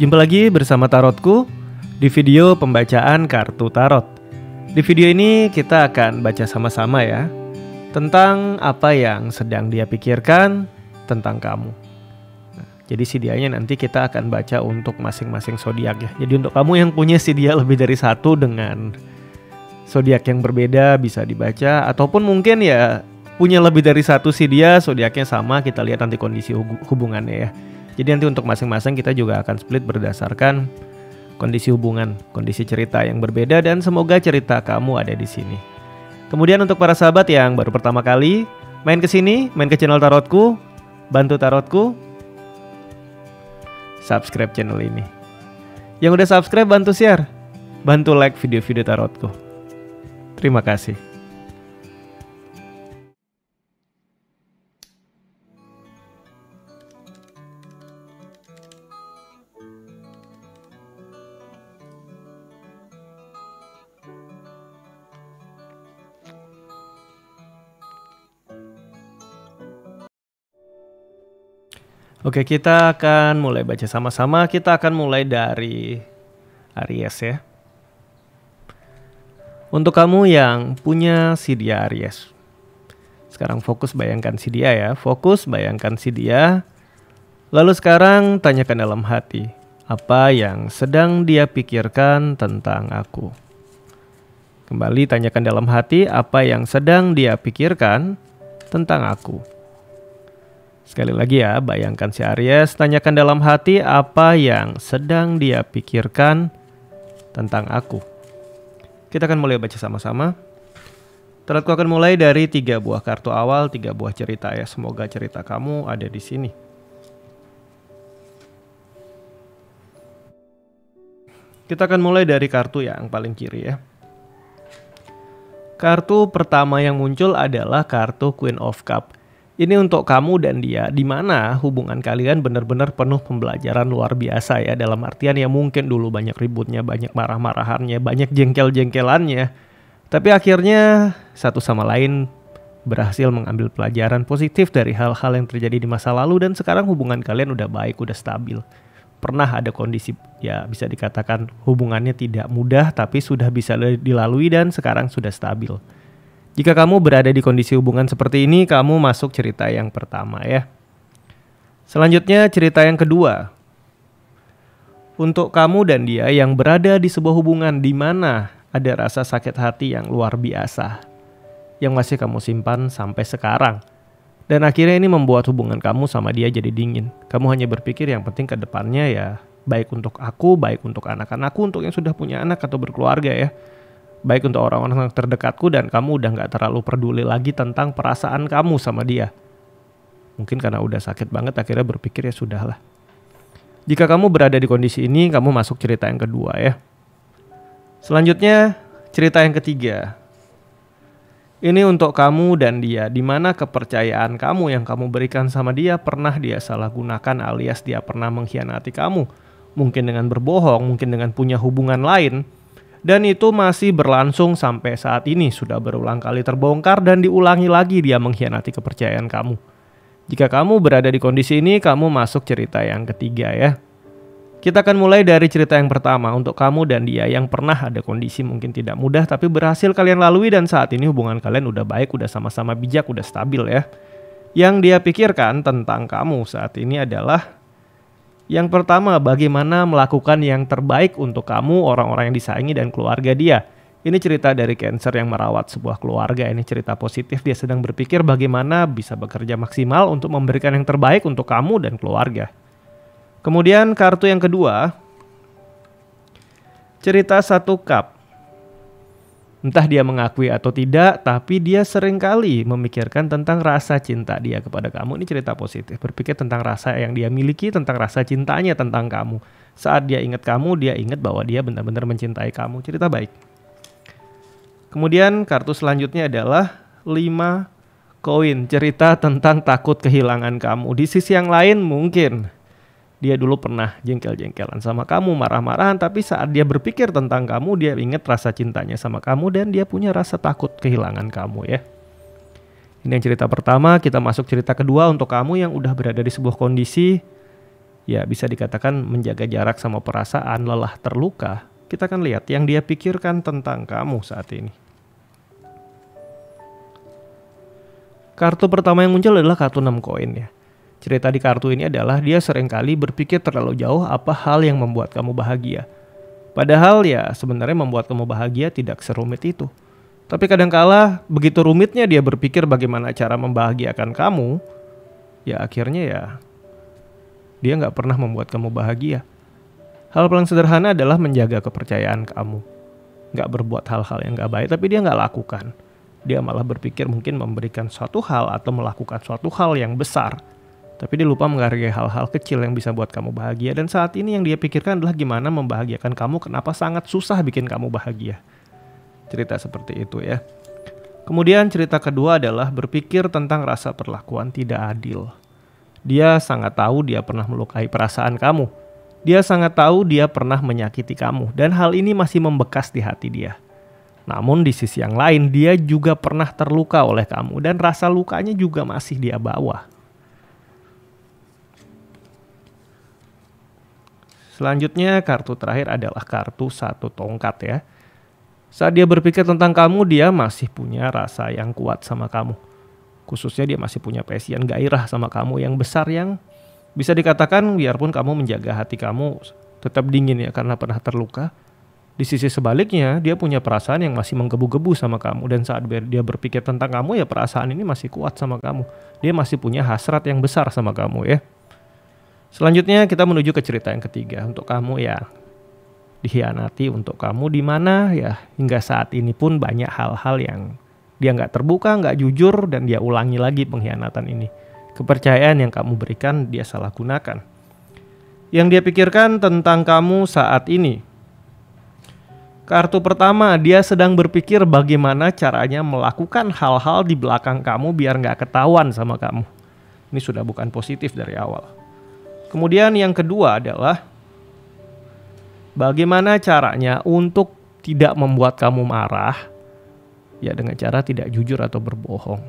Jumpa lagi bersama Tarotku di video pembacaan kartu tarot. Di video ini kita akan baca sama-sama ya tentang apa yang sedang dia pikirkan tentang kamu. Jadi CDA-nya nanti kita akan baca untuk masing-masing zodiak ya. Jadi untuk kamu yang punya CDA lebih dari satu dengan zodiak yang berbeda bisa dibaca, ataupun mungkin ya punya lebih dari satu CDA zodiaknya sama, kita lihat nanti kondisi hubungannya ya. Jadi nanti untuk masing-masing kita juga akan split berdasarkan kondisi hubungan, kondisi cerita yang berbeda, dan semoga cerita kamu ada di sini. Kemudian untuk para sahabat yang baru pertama kali main ke sini, main ke channel Tarotku, bantu Tarotku subscribe channel ini. Yang udah subscribe bantu share, bantu like video-video Tarotku. Terima kasih. Oke, kita akan mulai baca sama-sama. Kita akan mulai dari Aries ya. Untuk kamu yang punya si dia Aries, sekarang fokus bayangkan si dia ya. Fokus bayangkan si dia. Lalu sekarang tanyakan dalam hati, apa yang sedang dia pikirkan tentang aku. Kembali tanyakan dalam hati, apa yang sedang dia pikirkan tentang aku. Sekali lagi ya, bayangkan si Aries, tanyakan dalam hati apa yang sedang dia pikirkan tentang aku. Kita akan mulai baca sama-sama. Tarotku akan mulai dari 3 buah kartu awal, 3 buah cerita ya. Semoga cerita kamu ada di sini. Kita akan mulai dari kartu yang paling kiri ya. Kartu pertama yang muncul adalah kartu Queen of Cup. Ini untuk kamu dan dia, di mana hubungan kalian benar-benar penuh pembelajaran luar biasa ya. Dalam artian ya mungkin dulu banyak ributnya, banyak marah-marahannya, banyak jengkel-jengkelannya. Tapi akhirnya satu sama lain berhasil mengambil pelajaran positif dari hal-hal yang terjadi di masa lalu. Dan sekarang hubungan kalian udah baik, udah stabil. Pernah ada kondisi ya bisa dikatakan hubungannya tidak mudah, tapi sudah bisa dilalui dan sekarang sudah stabil. Jika kamu berada di kondisi hubungan seperti ini, kamu masuk cerita yang pertama ya. Selanjutnya cerita yang kedua. Untuk kamu dan dia yang berada di sebuah hubungan di mana ada rasa sakit hati yang luar biasa, yang masih kamu simpan sampai sekarang. Dan akhirnya ini membuat hubungan kamu sama dia jadi dingin. Kamu hanya berpikir yang penting ke depannya ya, baik untuk aku, baik untuk anak-anakku, untuk yang sudah punya anak atau berkeluarga ya. Baik untuk orang-orang terdekatku, dan kamu udah gak terlalu peduli lagi tentang perasaan kamu sama dia. Mungkin karena udah sakit banget akhirnya berpikir ya sudahlah. Jika kamu berada di kondisi ini, kamu masuk cerita yang kedua ya. Selanjutnya cerita yang ketiga. Ini untuk kamu dan dia, di mana kepercayaan kamu yang kamu berikan sama dia pernah dia salah gunakan, alias dia pernah mengkhianati kamu. Mungkin dengan berbohong, mungkin dengan punya hubungan lain. Dan itu masih berlangsung sampai saat ini, sudah berulang kali terbongkar dan diulangi lagi dia mengkhianati kepercayaan kamu. Jika kamu berada di kondisi ini, kamu masuk cerita yang ketiga ya. Kita akan mulai dari cerita yang pertama untuk kamu dan dia yang pernah ada kondisi mungkin tidak mudah tapi berhasil kalian lalui, dan saat ini hubungan kalian udah baik, udah sama-sama bijak, udah stabil ya. Yang dia pikirkan tentang kamu saat ini adalah yang pertama, bagaimana melakukan yang terbaik untuk kamu, orang-orang yang disayangi, dan keluarga dia. Ini cerita dari Cancer yang merawat sebuah keluarga. Ini cerita positif, dia sedang berpikir bagaimana bisa bekerja maksimal untuk memberikan yang terbaik untuk kamu dan keluarga. Kemudian kartu yang kedua, cerita 1 cup. Entah dia mengakui atau tidak, tapi dia seringkali memikirkan tentang rasa cinta dia kepada kamu. Ini cerita positif, berpikir tentang rasa yang dia miliki, tentang rasa cintanya tentang kamu. Saat dia ingat kamu, dia ingat bahwa dia benar-benar mencintai kamu. Cerita baik. Kemudian kartu selanjutnya adalah 5 koin. Cerita tentang takut kehilangan kamu. Di sisi yang lain mungkin dia dulu pernah jengkel-jengkelan sama kamu, marah-marahan, tapi saat dia berpikir tentang kamu, dia ingat rasa cintanya sama kamu dan dia punya rasa takut kehilangan kamu ya. Ini yang cerita pertama. Kita masuk cerita kedua untuk kamu yang udah berada di sebuah kondisi ya bisa dikatakan menjaga jarak sama perasaan, lelah, terluka, kita akan lihat yang dia pikirkan tentang kamu saat ini. Kartu pertama yang muncul adalah kartu 6 koin ya. Cerita di kartu ini adalah dia seringkali berpikir terlalu jauh apa hal yang membuat kamu bahagia. Padahal ya sebenarnya membuat kamu bahagia tidak serumit itu. Tapi kadangkala begitu rumitnya dia berpikir bagaimana cara membahagiakan kamu, ya akhirnya ya dia nggak pernah membuat kamu bahagia. Hal paling sederhana adalah menjaga kepercayaan kamu. Nggak berbuat hal-hal yang nggak baik, tapi dia nggak lakukan. Dia malah berpikir mungkin memberikan suatu hal atau melakukan suatu hal yang besar. Tapi dia lupa menghargai hal-hal kecil yang bisa buat kamu bahagia. Dan saat ini yang dia pikirkan adalah gimana membahagiakan kamu, kenapa sangat susah bikin kamu bahagia. Cerita seperti itu ya. Kemudian cerita kedua adalah berpikir tentang rasa perlakuan tidak adil. Dia sangat tahu dia pernah melukai perasaan kamu. Dia sangat tahu dia pernah menyakiti kamu. Dan hal ini masih membekas di hati dia. Namun di sisi yang lain dia juga pernah terluka oleh kamu. Dan rasa lukanya juga masih dia bawa. Selanjutnya kartu terakhir adalah kartu 1 tongkat ya. Saat dia berpikir tentang kamu, dia masih punya rasa yang kuat sama kamu. Khususnya dia masih punya passion, gairah sama kamu yang besar, yang bisa dikatakan biarpun kamu menjaga hati kamu tetap dingin ya karena pernah terluka. Di sisi sebaliknya dia punya perasaan yang masih menggebu-gebu sama kamu. Dan saat dia berpikir tentang kamu ya perasaan ini masih kuat sama kamu. Dia masih punya hasrat yang besar sama kamu ya. Selanjutnya kita menuju ke cerita yang ketiga. Untuk kamu ya dikhianati, untuk kamu di mana ya hingga saat ini pun banyak hal-hal yang dia nggak terbuka, nggak jujur, dan dia ulangi lagi pengkhianatan ini. Kepercayaan yang kamu berikan dia salah gunakan. Yang dia pikirkan tentang kamu saat ini. Kartu pertama, dia sedang berpikir bagaimana caranya melakukan hal-hal di belakang kamu biar nggak ketahuan sama kamu. Ini sudah bukan positif dari awal. Kemudian yang kedua adalah bagaimana caranya untuk tidak membuat kamu marah, ya dengan cara tidak jujur atau berbohong.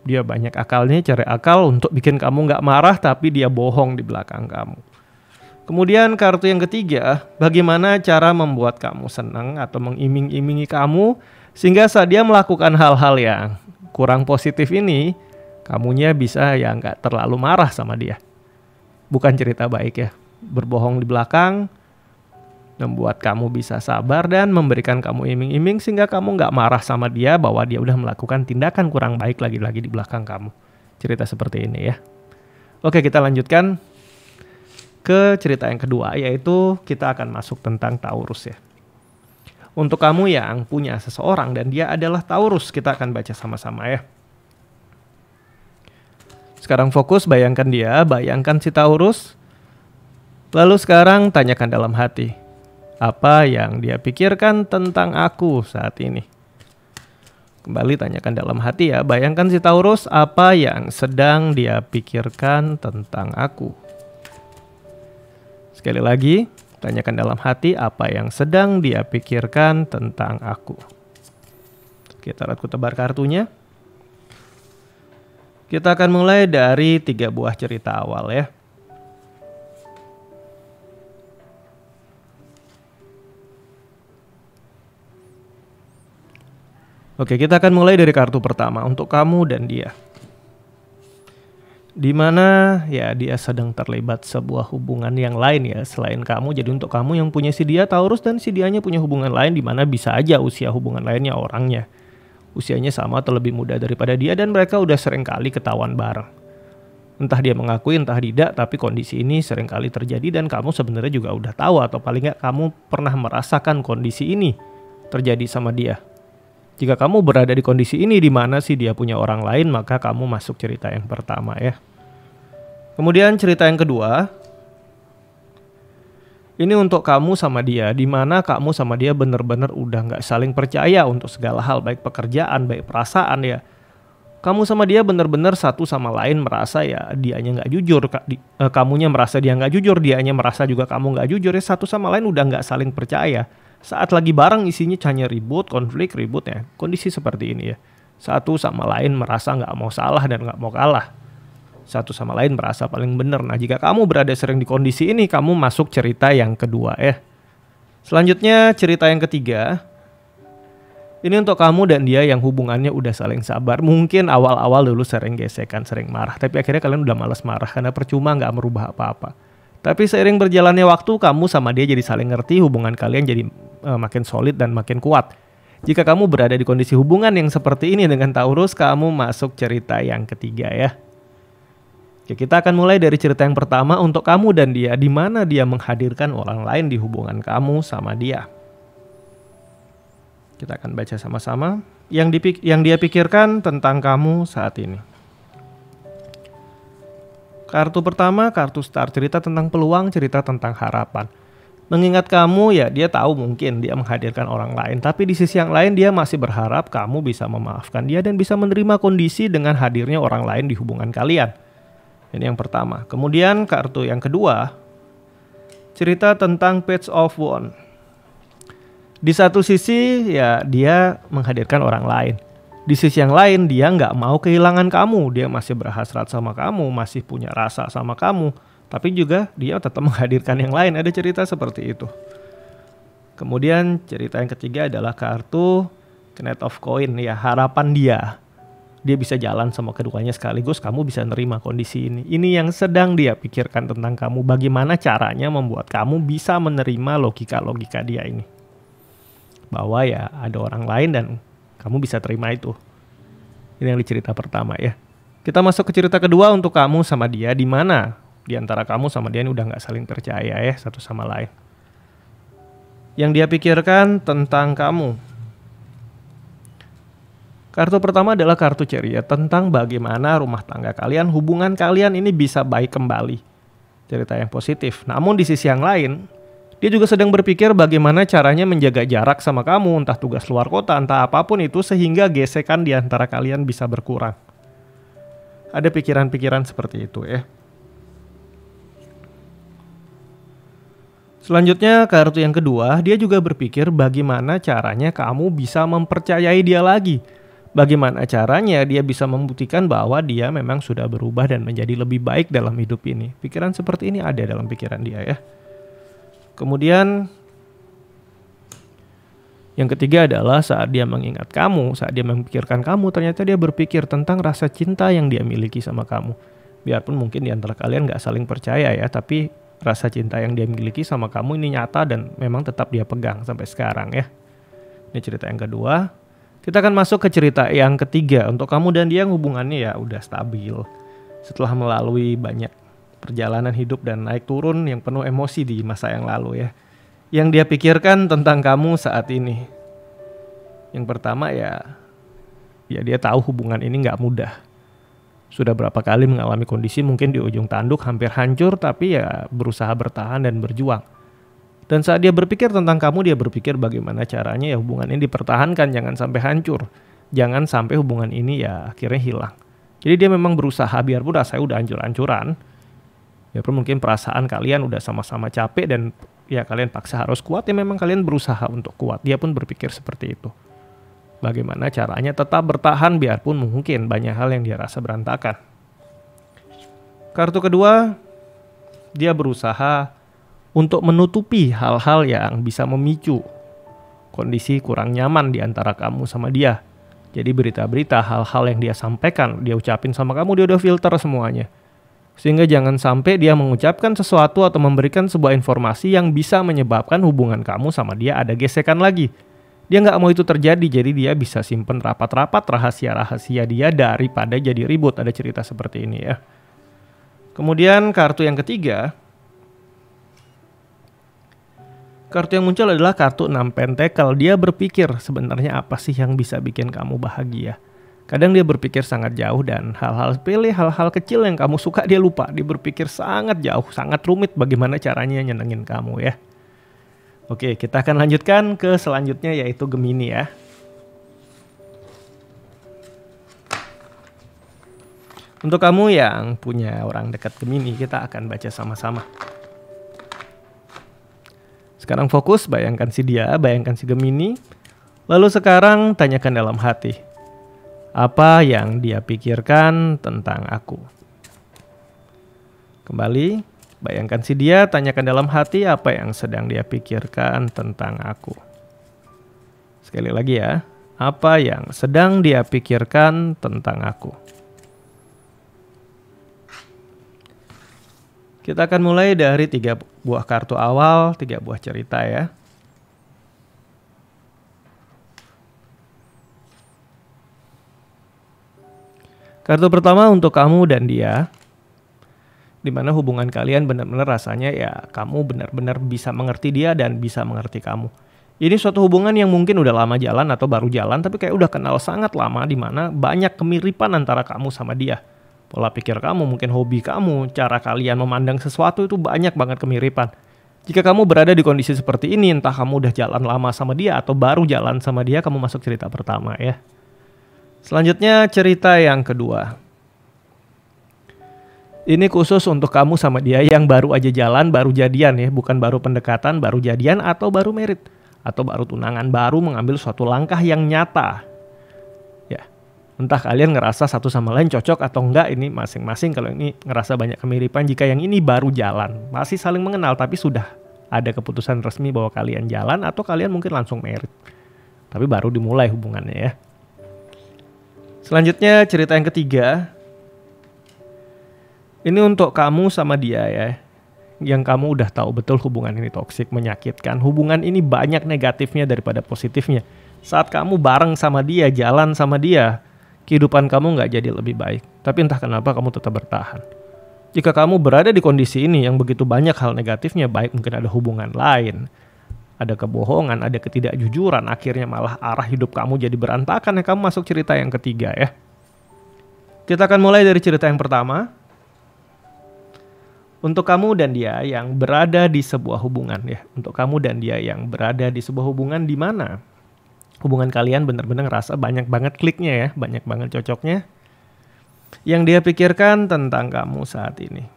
Dia banyak akalnya, cari akal untuk bikin kamu nggak marah tapi dia bohong di belakang kamu. Kemudian kartu yang ketiga, bagaimana cara membuat kamu senang atau mengiming-imingi kamu sehingga saat dia melakukan hal-hal yang kurang positif ini, kamunya bisa ya nggak terlalu marah sama dia. Bukan cerita baik ya, berbohong di belakang, membuat kamu bisa sabar dan memberikan kamu iming-iming sehingga kamu nggak marah sama dia bahwa dia udah melakukan tindakan kurang baik lagi-lagi di belakang kamu. Cerita seperti ini ya. Oke, kita lanjutkan ke cerita yang kedua, yaitu kita akan masuk tentang Taurus ya. Untuk kamu yang punya seseorang dan dia adalah Taurus, kita akan baca sama-sama ya. Sekarang fokus, bayangkan dia, bayangkan si Taurus. Lalu sekarang tanyakan dalam hati, apa yang dia pikirkan tentang aku saat ini? Kembali tanyakan dalam hati ya, bayangkan si Taurus, apa yang sedang dia pikirkan tentang aku? Sekali lagi, tanyakan dalam hati apa yang sedang dia pikirkan tentang aku. Kita lihat tebar kartunya. Kita akan mulai dari 3 buah cerita awal ya. Oke, kita akan mulai dari kartu pertama untuk kamu dan dia. Di mana ya dia sedang terlibat sebuah hubungan yang lain ya selain kamu. Jadi untuk kamu yang punya si dia Taurus dan si dianya punya hubungan lain di mana bisa aja usia hubungan lainnya orangnya usianya sama atau lebih muda daripada dia dan mereka udah sering kali ketahuan bareng. Entah dia mengakui entah tidak, tapi kondisi ini sering kali terjadi dan kamu sebenarnya juga udah tahu atau paling nggak kamu pernah merasakan kondisi ini terjadi sama dia. Jika kamu berada di kondisi ini di mana sih dia punya orang lain, maka kamu masuk cerita yang pertama ya. Kemudian cerita yang kedua, ini untuk kamu sama dia, di mana kamu sama dia benar-benar udah nggak saling percaya untuk segala hal, baik pekerjaan, baik perasaan ya. Kamu sama dia benar-benar satu sama lain merasa ya dianya nggak jujur, kamunya merasa dia nggak jujur, dianya merasa juga kamu nggak jujur ya, satu sama lain udah nggak saling percaya. Saat lagi bareng isinya hanya ribut, konflik, ribut ya. Kondisi seperti ini ya. Satu sama lain merasa nggak mau salah dan nggak mau kalah. Satu sama lain merasa paling benar. Nah, jika kamu berada sering di kondisi ini, kamu masuk cerita yang kedua ya. Selanjutnya cerita yang ketiga. Ini untuk kamu dan dia yang hubungannya udah saling sabar. Mungkin awal-awal dulu sering gesekan, sering marah. Tapi akhirnya kalian udah malas marah karena percuma nggak merubah apa-apa. Tapi seiring berjalannya waktu, kamu sama dia jadi saling ngerti, hubungan kalian jadi makin solid dan makin kuat. Jika kamu berada di kondisi hubungan yang seperti ini dengan Taurus, kamu masuk cerita yang ketiga ya. Oke, kita akan mulai dari cerita yang pertama untuk kamu dan dia, di mana dia menghadirkan orang lain di hubungan kamu sama dia. Kita akan baca sama-sama yang dia pikirkan tentang kamu saat ini. Kartu pertama, kartu Star, cerita tentang peluang, cerita tentang harapan. Mengingat kamu ya, dia tahu mungkin dia menghadirkan orang lain, tapi di sisi yang lain dia masih berharap kamu bisa memaafkan dia dan bisa menerima kondisi dengan hadirnya orang lain di hubungan kalian. Ini yang pertama. Kemudian kartu yang kedua, cerita tentang Page of Wands. Di satu sisi ya dia menghadirkan orang lain. Di sisi yang lain dia nggak mau kehilangan kamu. Dia masih berhasrat sama kamu, masih punya rasa sama kamu. Tapi juga dia tetap menghadirkan yang lain. Ada cerita seperti itu. Kemudian cerita yang ketiga adalah kartu Knight of Coin. Ya, harapan dia. Dia bisa jalan sama keduanya sekaligus, kamu bisa nerima kondisi ini. Ini yang sedang dia pikirkan tentang kamu. Bagaimana caranya membuat kamu bisa menerima logika-logika dia ini. Bahwa ya ada orang lain dan kamu bisa terima itu. Ini yang di cerita pertama ya. Kita masuk ke cerita kedua untuk kamu sama dia. Di mana di antara kamu sama dia ini udah gak saling percaya ya satu sama lain. Yang dia pikirkan tentang kamu. Kartu pertama adalah kartu Chariot, tentang bagaimana rumah tangga kalian, hubungan kalian ini bisa baik kembali. Cerita yang positif. Namun di sisi yang lain, dia juga sedang berpikir bagaimana caranya menjaga jarak sama kamu, entah tugas luar kota, entah apapun itu, sehingga gesekan di antara kalian bisa berkurang. Ada pikiran-pikiran seperti itu ya. Selanjutnya kartu yang kedua, dia juga berpikir bagaimana caranya kamu bisa mempercayai dia lagi. Bagaimana caranya dia bisa membuktikan bahwa dia memang sudah berubah dan menjadi lebih baik dalam hidup ini. Pikiran seperti ini ada dalam pikiran dia ya. Kemudian yang ketiga adalah saat dia mengingat kamu, saat dia memikirkan kamu, ternyata dia berpikir tentang rasa cinta yang dia miliki sama kamu. Biarpun mungkin di antara kalian gak saling percaya ya, tapi rasa cinta yang dia miliki sama kamu ini nyata dan memang tetap dia pegang sampai sekarang ya. Ini cerita yang kedua. Kita akan masuk ke cerita yang ketiga. Untuk kamu dan dia hubungannya ya udah stabil. Setelah melalui banyak perjalanan hidup dan naik turun yang penuh emosi di masa yang lalu ya. Yang dia pikirkan tentang kamu saat ini. Yang pertama ya dia tahu hubungan ini gak mudah. Sudah berapa kali mengalami kondisi mungkin di ujung tanduk hampir hancur, tapi ya berusaha bertahan dan berjuang. Dan saat dia berpikir tentang kamu, dia berpikir bagaimana caranya ya hubungan ini dipertahankan, jangan sampai hancur. Jangan sampai hubungan ini ya akhirnya hilang. Jadi dia memang berusaha, biarpun rasanya udah hancur-hancuran. Biarpun mungkin perasaan kalian udah sama-sama capek dan ya kalian paksa harus kuat, ya memang kalian berusaha untuk kuat. Dia pun berpikir seperti itu. Bagaimana caranya tetap bertahan biarpun mungkin banyak hal yang dia rasa berantakan. Kartu kedua, dia berusaha untuk menutupi hal-hal yang bisa memicu kondisi kurang nyaman di antara kamu sama dia. Jadi berita-berita, hal-hal yang dia sampaikan, dia ucapin sama kamu, dia udah filter semuanya. Sehingga jangan sampai dia mengucapkan sesuatu atau memberikan sebuah informasi yang bisa menyebabkan hubungan kamu sama dia ada gesekan lagi. Dia nggak mau itu terjadi, jadi dia bisa simpen rapat-rapat rahasia-rahasia dia daripada jadi ribut. Ada cerita seperti ini ya. Kemudian kartu yang ketiga, kartu yang muncul adalah kartu 6 pentakel. Dia berpikir sebenarnya apa sih yang bisa bikin kamu bahagia. Kadang dia berpikir sangat jauh dan hal-hal sepele, hal-hal kecil yang kamu suka dia lupa. Dia berpikir sangat jauh, sangat rumit bagaimana caranya nyenengin kamu ya. Oke, kita akan lanjutkan ke selanjutnya yaitu Gemini ya. Untuk kamu yang punya orang dekat Gemini, kita akan baca sama-sama. Sekarang fokus, bayangkan si dia, bayangkan si Gemini. Lalu sekarang tanyakan dalam hati. Apa yang dia pikirkan tentang aku? Kembali, bayangkan si dia, tanyakan dalam hati apa yang sedang dia pikirkan tentang aku. Sekali lagi ya, apa yang sedang dia pikirkan tentang aku. Kita akan mulai dari 3 buah kartu awal, 3 buah cerita ya. Kartu pertama untuk kamu dan dia, di mana hubungan kalian benar-benar rasanya ya kamu benar-benar bisa mengerti dia dan bisa mengerti kamu. Ini suatu hubungan yang mungkin udah lama jalan atau baru jalan, tapi kayak udah kenal sangat lama, di mana banyak kemiripan antara kamu sama dia. Pola pikir kamu, mungkin hobi kamu, cara kalian memandang sesuatu itu banyak banget kemiripan. Jika kamu berada di kondisi seperti ini, entah kamu udah jalan lama sama dia atau baru jalan sama dia, kamu masuk cerita pertama ya. Selanjutnya cerita yang kedua. Ini khusus untuk kamu sama dia yang baru aja jalan, baru jadian ya. Bukan baru pendekatan, baru jadian atau baru merit. Atau baru tunangan, baru mengambil suatu langkah yang nyata. Ya, entah kalian ngerasa satu sama lain cocok atau enggak, ini masing-masing. Kalau ini ngerasa banyak kemiripan, jika yang ini baru jalan, masih saling mengenal tapi sudah ada keputusan resmi bahwa kalian jalan atau kalian mungkin langsung merit. Tapi baru dimulai hubungannya ya. Selanjutnya cerita yang ketiga. Ini untuk kamu sama dia ya. Yang kamu udah tahu betul hubungan ini toksik, menyakitkan. Hubungan ini banyak negatifnya daripada positifnya. Saat kamu bareng sama dia, jalan sama dia, kehidupan kamu gak jadi lebih baik. Tapi entah kenapa kamu tetap bertahan. Jika kamu berada di kondisi ini yang begitu banyak hal negatifnya, baik mungkin ada hubungan lain, ada kebohongan, ada ketidakjujuran, akhirnya malah arah hidup kamu jadi berantakan ya, kamu masuk cerita yang ketiga ya. Kita akan mulai dari cerita yang pertama. Untuk kamu dan dia yang berada di sebuah hubungan ya. Untuk kamu dan dia yang berada di sebuah hubungan di mana hubungan kalian benar-benar ngerasa banyak banget kliknya ya, banyak banget cocoknya. Yang dia pikirkan tentang kamu saat ini.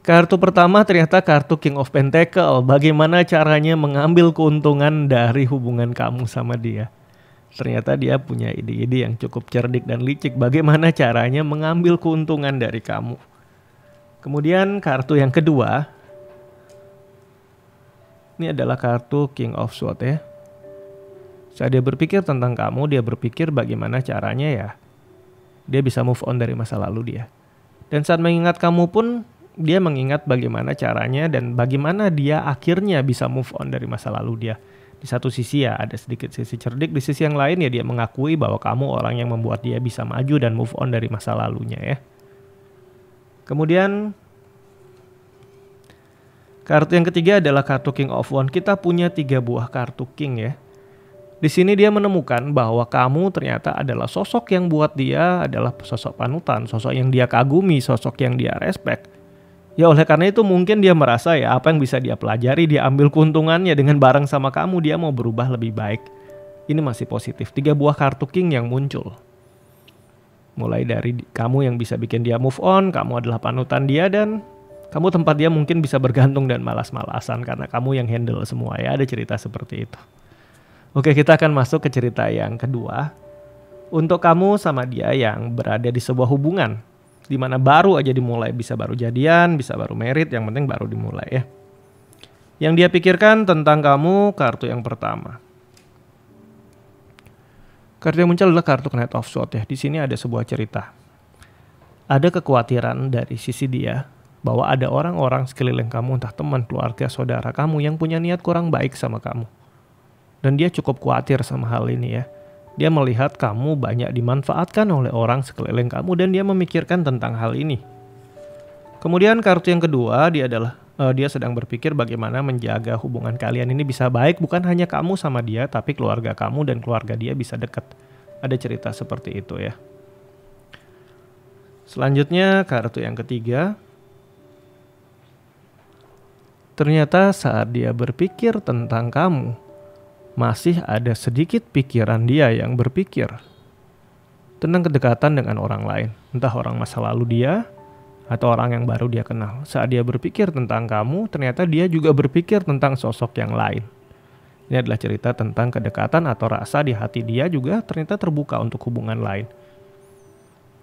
Kartu pertama ternyata kartu King of Pentacle. Bagaimana caranya mengambil keuntungan dari hubungan kamu sama dia. Ternyata dia punya ide-ide yang cukup cerdik dan licik. Bagaimana caranya mengambil keuntungan dari kamu. Kemudian kartu yang kedua. Ini adalah kartu King of Swords ya. Saat dia berpikir tentang kamu, dia berpikir bagaimana caranya ya. Dia bisa move on dari masa lalu dia. Dan saat mengingat kamu pun, dia mengingat bagaimana caranya dan bagaimana dia akhirnya bisa move on dari masa lalu dia. Di satu sisi ya ada sedikit sisi cerdik, di sisi yang lain ya dia mengakui bahwa kamu orang yang membuat dia bisa maju dan move on dari masa lalunya ya. Kemudian kartu yang ketiga adalah kartu King of Wands. Kita punya 3 buah kartu King ya. Di sini dia menemukan bahwa kamu ternyata adalah sosok yang buat dia adalah sosok panutan, sosok yang dia kagumi, sosok yang dia respect. Ya oleh karena itu mungkin dia merasa ya apa yang bisa dia pelajari, dia ambil keuntungannya dengan bareng sama kamu, dia mau berubah lebih baik. Ini masih positif. 3 buah kartu King yang muncul. Mulai dari kamu yang bisa bikin dia move on, kamu adalah panutan dia dan kamu tempat dia mungkin bisa bergantung dan malas-malasan karena kamu yang handle semua ya. Ada cerita seperti itu. Oke, kita akan masuk ke cerita yang kedua. Untuk kamu sama dia yang berada di sebuah hubungan. Dimana baru aja dimulai, bisa baru jadian, bisa baru merit, yang penting baru dimulai ya. Yang dia pikirkan tentang kamu, kartu yang pertama. Kartu yang muncul adalah kartu Knight of Swords ya. Di sini ada sebuah cerita. Ada kekhawatiran dari sisi dia bahwa ada orang-orang sekeliling kamu, entah teman, keluarga, saudara kamu yang punya niat kurang baik sama kamu. Dan dia cukup khawatir sama hal ini ya. Dia melihat kamu banyak dimanfaatkan oleh orang sekeliling kamu dan dia memikirkan tentang hal ini. Kemudian kartu yang kedua dia sedang berpikir bagaimana menjaga hubungan kalian ini bisa baik, bukan hanya kamu sama dia tapi keluarga kamu dan keluarga dia bisa dekat. Ada cerita seperti itu ya. Selanjutnya kartu yang ketiga. Ternyata saat dia berpikir tentang kamu, masih ada sedikit pikiran dia yang berpikir tentang kedekatan dengan orang lain. Entah orang masa lalu dia atau orang yang baru dia kenal. Saat dia berpikir tentang kamu, ternyata dia juga berpikir tentang sosok yang lain. Ini adalah cerita tentang kedekatan atau rasa di hati dia juga ternyata terbuka untuk hubungan lain.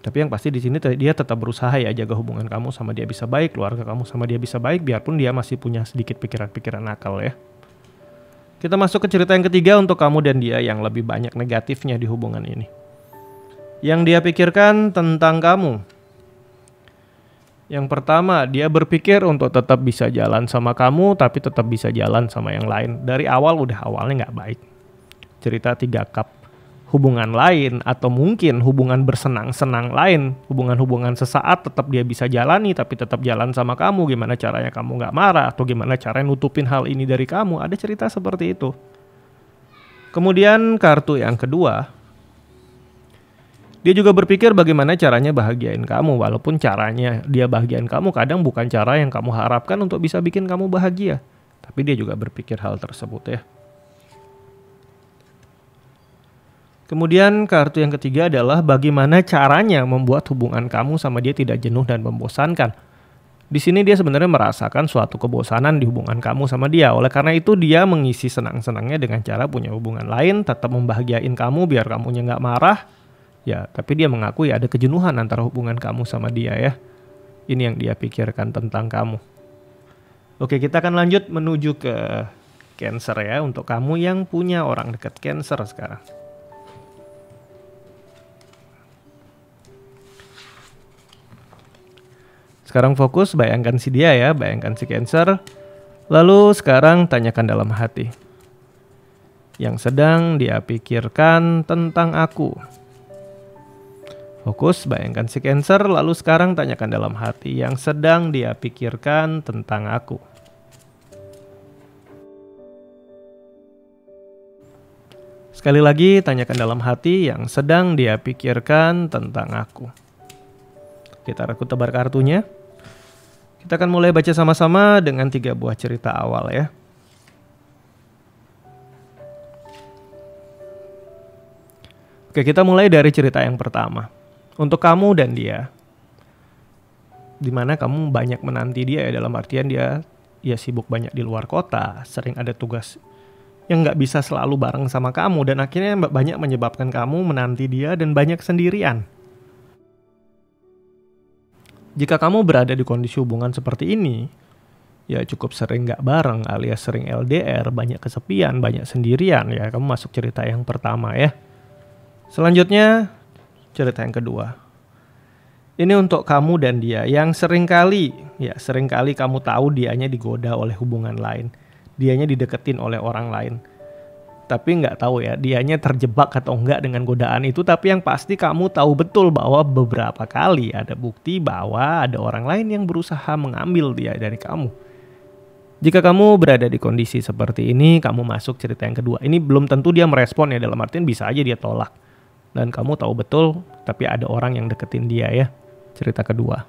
Tapi yang pasti di sini dia tetap berusaha ya jaga hubungan kamu sama dia bisa baik, keluarga kamu sama dia bisa baik, biarpun dia masih punya sedikit pikiran-pikiran nakal ya. Kita masuk ke cerita yang ketiga untuk kamu dan dia yang lebih banyak negatifnya di hubungan ini. Yang dia pikirkan tentang kamu. Yang pertama, dia berpikir untuk tetap bisa jalan sama kamu, tapi tetap bisa jalan sama yang lain. Dari awalnya nggak baik. Cerita 3 cup. Hubungan lain, atau mungkin hubungan bersenang-senang lain. Hubungan-hubungan sesaat tetap dia bisa jalani, tapi tetap jalan sama kamu. Gimana caranya kamu nggak marah, atau gimana caranya nutupin hal ini dari kamu. Ada cerita seperti itu. Kemudian kartu yang kedua, dia juga berpikir bagaimana caranya bahagiain kamu, walaupun caranya dia bahagiain kamu kadang bukan cara yang kamu harapkan untuk bisa bikin kamu bahagia. Tapi dia juga berpikir hal tersebut ya. Kemudian kartu yang ketiga adalah bagaimana caranya membuat hubungan kamu sama dia tidak jenuh dan membosankan. Di sini dia sebenarnya merasakan suatu kebosanan di hubungan kamu sama dia. Oleh karena itu dia mengisi senang-senangnya dengan cara punya hubungan lain, tetap membahagiain kamu biar kamunya nggak marah. Ya, tapi dia mengakui ada kejenuhan antara hubungan kamu sama dia ya. Ini yang dia pikirkan tentang kamu. Oke, kita akan lanjut menuju ke Cancer ya. Untuk kamu yang punya orang dekat Cancer sekarang. Sekarang fokus, bayangkan si dia ya, bayangkan si Cancer. Lalu sekarang tanyakan dalam hati. Yang sedang dia pikirkan tentang aku. Fokus, bayangkan si Cancer, lalu sekarang tanyakan dalam hati yang sedang dia pikirkan tentang aku. Sekali lagi, tanyakan dalam hati yang sedang dia pikirkan tentang aku. Kita tebar kartunya. Kita akan mulai baca sama-sama dengan 3 buah cerita awal ya. Oke, kita mulai dari cerita yang pertama. Untuk kamu dan dia. Dimana kamu banyak menanti dia ya, dalam artian dia sibuk banyak di luar kota, sering ada tugas yang nggak bisa selalu bareng sama kamu, dan akhirnya banyak menyebabkan kamu menanti dia dan banyak sendirian. Jika kamu berada di kondisi hubungan seperti ini, ya cukup sering nggak bareng alias sering LDR, banyak kesepian, banyak sendirian ya, kamu masuk cerita yang pertama ya. Selanjutnya, cerita yang kedua. Ini untuk kamu dan dia yang seringkali kamu tahu dianya digoda oleh hubungan lain. Dianya dideketin oleh orang lain. Tapi nggak tahu ya, dianya terjebak atau enggak dengan godaan itu. Tapi yang pasti kamu tahu betul bahwa beberapa kali ada bukti bahwa ada orang lain yang berusaha mengambil dia dari kamu. Jika kamu berada di kondisi seperti ini, kamu masuk cerita yang kedua. Ini belum tentu dia merespon ya, dalam artian bisa aja dia tolak. Dan kamu tahu betul, tapi ada orang yang deketin dia ya. Cerita kedua.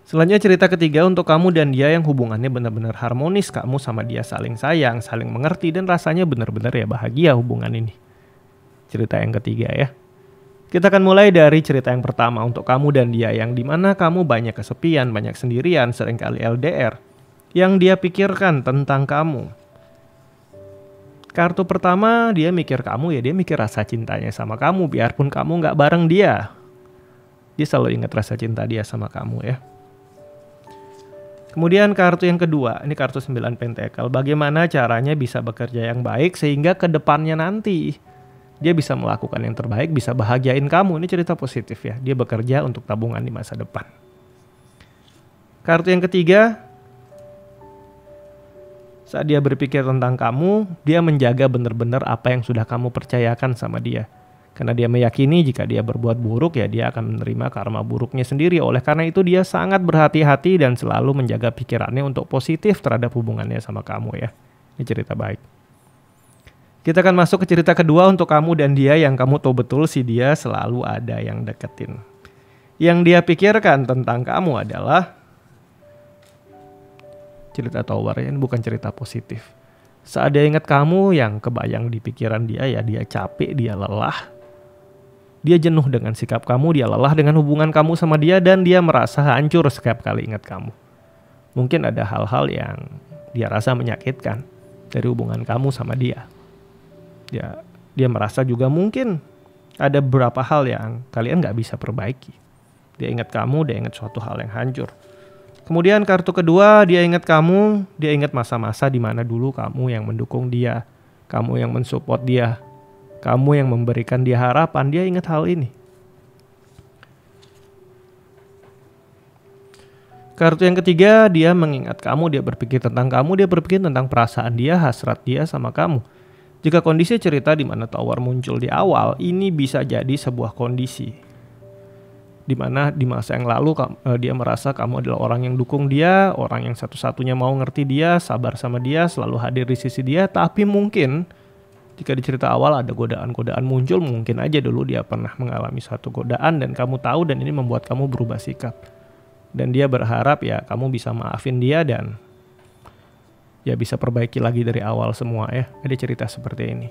Selanjutnya cerita ketiga untuk kamu dan dia yang hubungannya benar-benar harmonis. Kamu sama dia saling sayang, saling mengerti, dan rasanya benar-benar ya bahagia hubungan ini. Cerita yang ketiga ya. Kita akan mulai dari cerita yang pertama untuk kamu dan dia yang dimana kamu banyak kesepian, banyak sendirian, seringkali LDR. Yang dia pikirkan tentang kamu. Kartu pertama dia mikir kamu ya, dia mikir rasa cintanya sama kamu biarpun kamu gak bareng dia. Dia selalu ingat rasa cinta dia sama kamu ya. Kemudian kartu yang kedua, ini kartu 9 pentakel. Bagaimana caranya bisa bekerja yang baik sehingga ke depannya nanti dia bisa melakukan yang terbaik, bisa bahagiain kamu. Ini cerita positif ya. Dia bekerja untuk tabungan di masa depan. Kartu yang ketiga, saat dia berpikir tentang kamu, dia menjaga benar-benar apa yang sudah kamu percayakan sama dia. Karena dia meyakini jika dia berbuat buruk ya dia akan menerima karma buruknya sendiri. Oleh karena itu dia sangat berhati-hati dan selalu menjaga pikirannya untuk positif terhadap hubungannya sama kamu ya. Ini cerita baik. Kita akan masuk ke cerita kedua untuk kamu dan dia yang kamu tahu betul si dia selalu ada yang deketin. Yang dia pikirkan tentang kamu adalah cerita Tower ya, ini bukan cerita positif. Saat dia ingat kamu yang kebayang di pikiran dia ya, dia capek, dia lelah. Dia jenuh dengan sikap kamu, dia lelah dengan hubungan kamu sama dia, dan dia merasa hancur setiap kali ingat kamu. Mungkin ada hal-hal yang dia rasa menyakitkan dari hubungan kamu sama dia. Dia merasa juga mungkin Ada beberapa hal yang kalian nggak bisa perbaiki. Dia ingat kamu, dia ingat suatu hal yang hancur. Kemudian kartu kedua, dia ingat kamu, dia ingat masa-masa di mana dulu kamu yang mendukung dia, kamu yang mensupport dia, kamu yang memberikan dia harapan, dia ingat hal ini. Kartu yang ketiga, dia mengingat kamu, dia berpikir tentang kamu, dia berpikir tentang perasaan dia, hasrat dia sama kamu. Jika kondisi cerita di mana Tower muncul di awal, ini bisa jadi sebuah kondisi di mana di masa yang lalu dia merasa kamu adalah orang yang dukung dia, orang yang satu-satunya mau ngerti dia, sabar sama dia, selalu hadir di sisi dia. Tapi mungkin jika di cerita awal ada godaan-godaan muncul, mungkin aja dulu dia pernah mengalami suatu godaan dan kamu tahu, dan ini membuat kamu berubah sikap. Dan dia berharap ya kamu bisa maafin dia dan ya bisa perbaiki lagi dari awal semua ya. Ada cerita seperti ini.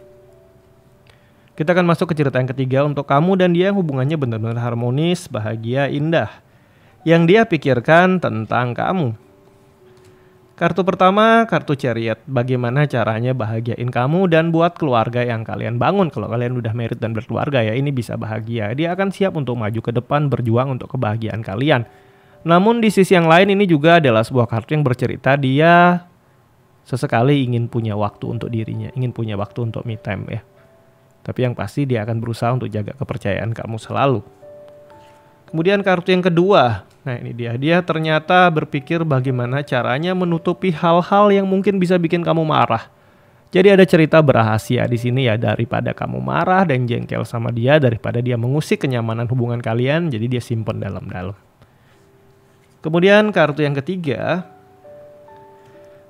Kita akan masuk ke cerita yang ketiga untuk kamu dan dia yang hubungannya benar-benar harmonis, bahagia, indah. Yang dia pikirkan tentang kamu. Kartu pertama, kartu Chariot. Bagaimana caranya bahagiain kamu dan buat keluarga yang kalian bangun. Kalau kalian udah married dan berkeluarga ya, ini bisa bahagia. Dia akan siap untuk maju ke depan, berjuang untuk kebahagiaan kalian. Namun di sisi yang lain ini juga adalah sebuah kartu yang bercerita dia sesekali ingin punya waktu untuk dirinya, ingin punya waktu untuk me time ya. Tapi yang pasti dia akan berusaha untuk jaga kepercayaan kamu selalu. Kemudian kartu yang kedua, nah ini dia ternyata berpikir bagaimana caranya menutupi hal-hal yang mungkin bisa bikin kamu marah. Jadi ada cerita berrahasia di sini ya, daripada kamu marah dan jengkel sama dia, daripada dia mengusik kenyamanan hubungan kalian, jadi dia simpen dalam-dalam. Kemudian kartu yang ketiga,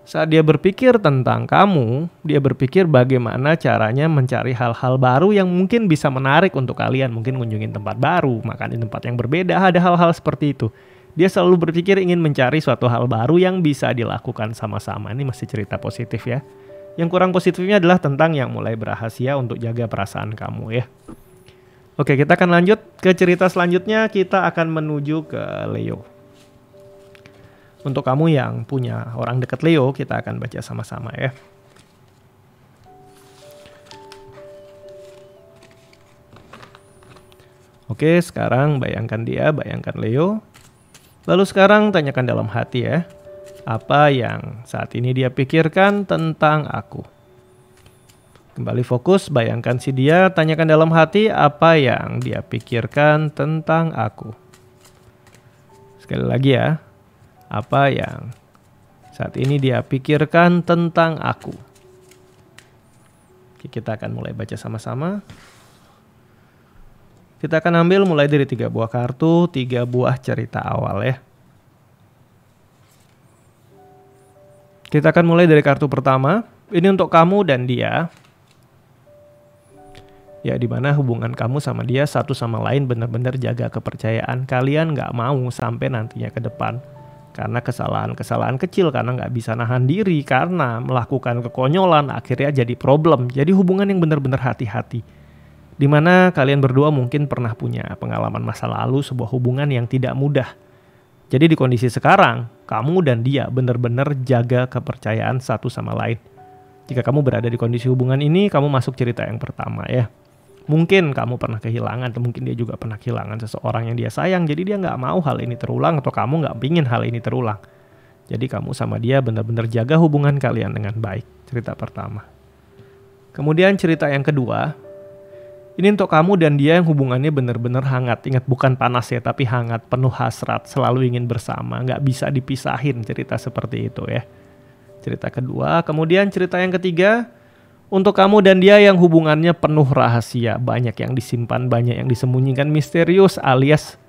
saat dia berpikir tentang kamu, dia berpikir bagaimana caranya mencari hal-hal baru yang mungkin bisa menarik untuk kalian. Mungkin kunjungin tempat baru, makan di tempat yang berbeda, ada hal-hal seperti itu. Dia selalu berpikir ingin mencari suatu hal baru yang bisa dilakukan sama-sama. Ini masih cerita positif ya. Yang kurang positifnya adalah tentang yang mulai berrahasia untuk jaga perasaan kamu ya. Oke, kita akan lanjut ke cerita selanjutnya. Kita akan menuju ke Leo. Untuk kamu yang punya orang dekat Leo, kita akan baca sama-sama ya. Oke, sekarang bayangkan dia, bayangkan Leo. Lalu sekarang tanyakan dalam hati ya. Apa yang saat ini dia pikirkan tentang aku? Kembali fokus, bayangkan si dia, tanyakan dalam hati apa yang dia pikirkan tentang aku. Sekali lagi ya. Apa yang saat ini dia pikirkan tentang aku? Oke, kita akan mulai baca sama-sama. Kita akan ambil mulai dari 3 buah kartu, 3 buah cerita awal ya. Kita akan mulai dari kartu pertama. Ini untuk kamu dan dia. Ya, dimana hubungan kamu sama dia satu sama lain benar-benar jaga kepercayaan. Kalian nggak mau sampai nantinya ke depan karena kesalahan-kesalahan kecil, karena nggak bisa nahan diri, karena melakukan kekonyolan, akhirnya jadi problem. Jadi hubungan yang benar-benar hati-hati. Dimana kalian berdua mungkin pernah punya pengalaman masa lalu, sebuah hubungan yang tidak mudah. Jadi di kondisi sekarang, kamu dan dia benar-benar jaga kepercayaan satu sama lain. Jika kamu berada di kondisi hubungan ini, kamu masuk cerita yang pertama ya. Mungkin kamu pernah kehilangan, atau mungkin dia juga pernah kehilangan seseorang yang dia sayang. Jadi dia nggak mau hal ini terulang, atau kamu nggak pingin hal ini terulang. Jadi kamu sama dia benar-benar jaga hubungan kalian dengan baik. Cerita pertama. Kemudian cerita yang kedua. Ini untuk kamu dan dia yang hubungannya benar-benar hangat. Ingat, bukan panas ya, tapi hangat, penuh hasrat, selalu ingin bersama. Nggak bisa dipisahin, cerita seperti itu ya. Cerita kedua. Kemudian cerita yang ketiga. Untuk kamu dan dia yang hubungannya penuh rahasia, banyak yang disimpan, banyak yang disembunyikan, misterius alias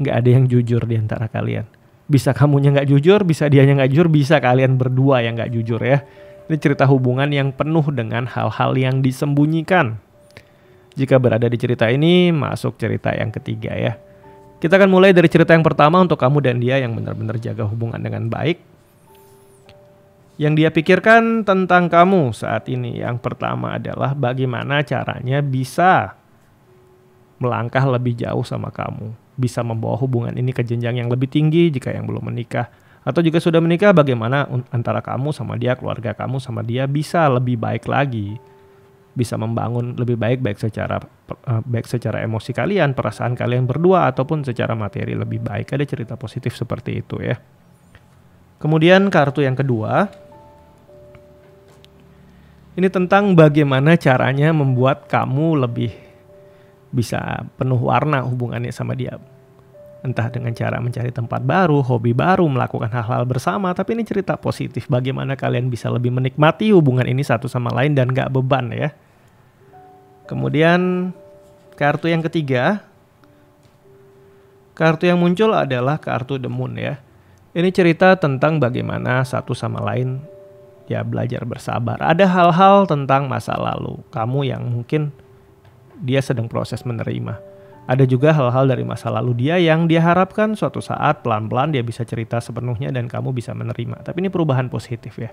nggak ada yang jujur di antara kalian. Bisa kamunya nggak jujur, bisa dianya nggak jujur, bisa kalian berdua yang nggak jujur ya. Ini cerita hubungan yang penuh dengan hal-hal yang disembunyikan. Jika berada di cerita ini, masuk cerita yang ketiga ya. Kita akan mulai dari cerita yang pertama untuk kamu dan dia yang benar-benar jaga hubungan dengan baik. Yang dia pikirkan tentang kamu saat ini, yang pertama adalah bagaimana caranya bisa melangkah lebih jauh sama kamu. Bisa membawa hubungan ini ke jenjang yang lebih tinggi jika yang belum menikah. Atau jika sudah menikah, bagaimana antara kamu sama dia, keluarga kamu sama dia bisa lebih baik lagi. bisa membangun lebih baik secara emosi kalian, perasaan kalian berdua, ataupun secara materi lebih baik. Ada cerita positif seperti itu ya. Kemudian kartu yang kedua, ini tentang bagaimana caranya membuat kamu lebih bisa penuh warna hubungannya sama dia. Entah dengan cara mencari tempat baru, hobi baru, melakukan hal-hal bersama. Tapi ini cerita positif, bagaimana kalian bisa lebih menikmati hubungan ini satu sama lain dan gak beban ya. Kemudian kartu yang ketiga, kartu yang muncul adalah kartu The Moon ya. Ini cerita tentang bagaimana satu sama lain ya belajar bersabar. Ada hal-hal tentang masa lalu kamu yang mungkin dia sedang proses menerima. Ada juga hal-hal dari masa lalu dia yang dia harapkan suatu saat pelan-pelan dia bisa cerita sepenuhnya dan kamu bisa menerima. Tapi ini perubahan positif ya.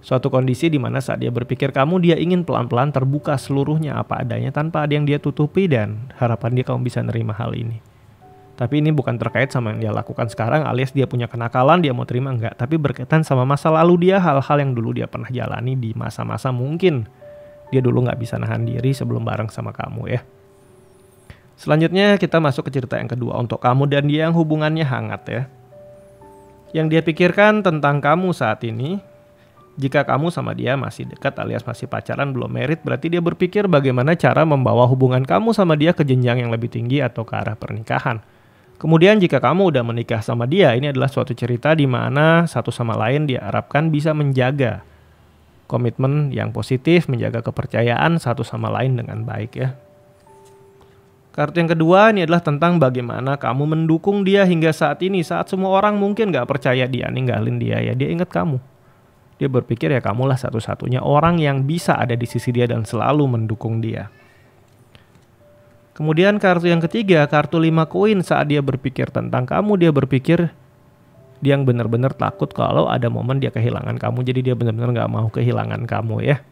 Suatu kondisi di mana saat dia berpikir kamu, dia ingin pelan-pelan terbuka seluruhnya apa adanya tanpa ada yang dia tutupi, dan harapan dia kamu bisa nerima hal ini. Tapi ini bukan terkait sama yang dia lakukan sekarang alias dia punya kenakalan, dia mau terima enggak. Tapi berkaitan sama masa lalu dia, hal-hal yang dulu dia pernah jalani di masa-masa mungkin dia dulu gak bisa nahan diri sebelum bareng sama kamu ya. Selanjutnya kita masuk ke cerita yang kedua untuk kamu dan dia yang hubungannya hangat ya. Yang dia pikirkan tentang kamu saat ini, jika kamu sama dia masih dekat alias masih pacaran belum married, berarti dia berpikir bagaimana cara membawa hubungan kamu sama dia ke jenjang yang lebih tinggi atau ke arah pernikahan. Kemudian jika kamu udah menikah sama dia, ini adalah suatu cerita di mana satu sama lain diharapkan bisa menjaga komitmen yang positif, menjaga kepercayaan satu sama lain dengan baik ya. Kartu yang kedua ini adalah tentang bagaimana kamu mendukung dia hingga saat ini. Saat semua orang mungkin gak percaya dia, ninggalin dia ya, dia ingat kamu. Dia berpikir ya kamulah satu-satunya orang yang bisa ada di sisi dia dan selalu mendukung dia. Kemudian kartu yang ketiga, kartu 5 koin. Saat dia berpikir tentang kamu, dia berpikir dia yang benar-benar takut kalau ada momen dia kehilangan kamu. Jadi dia benar-benar gak mau kehilangan kamu ya.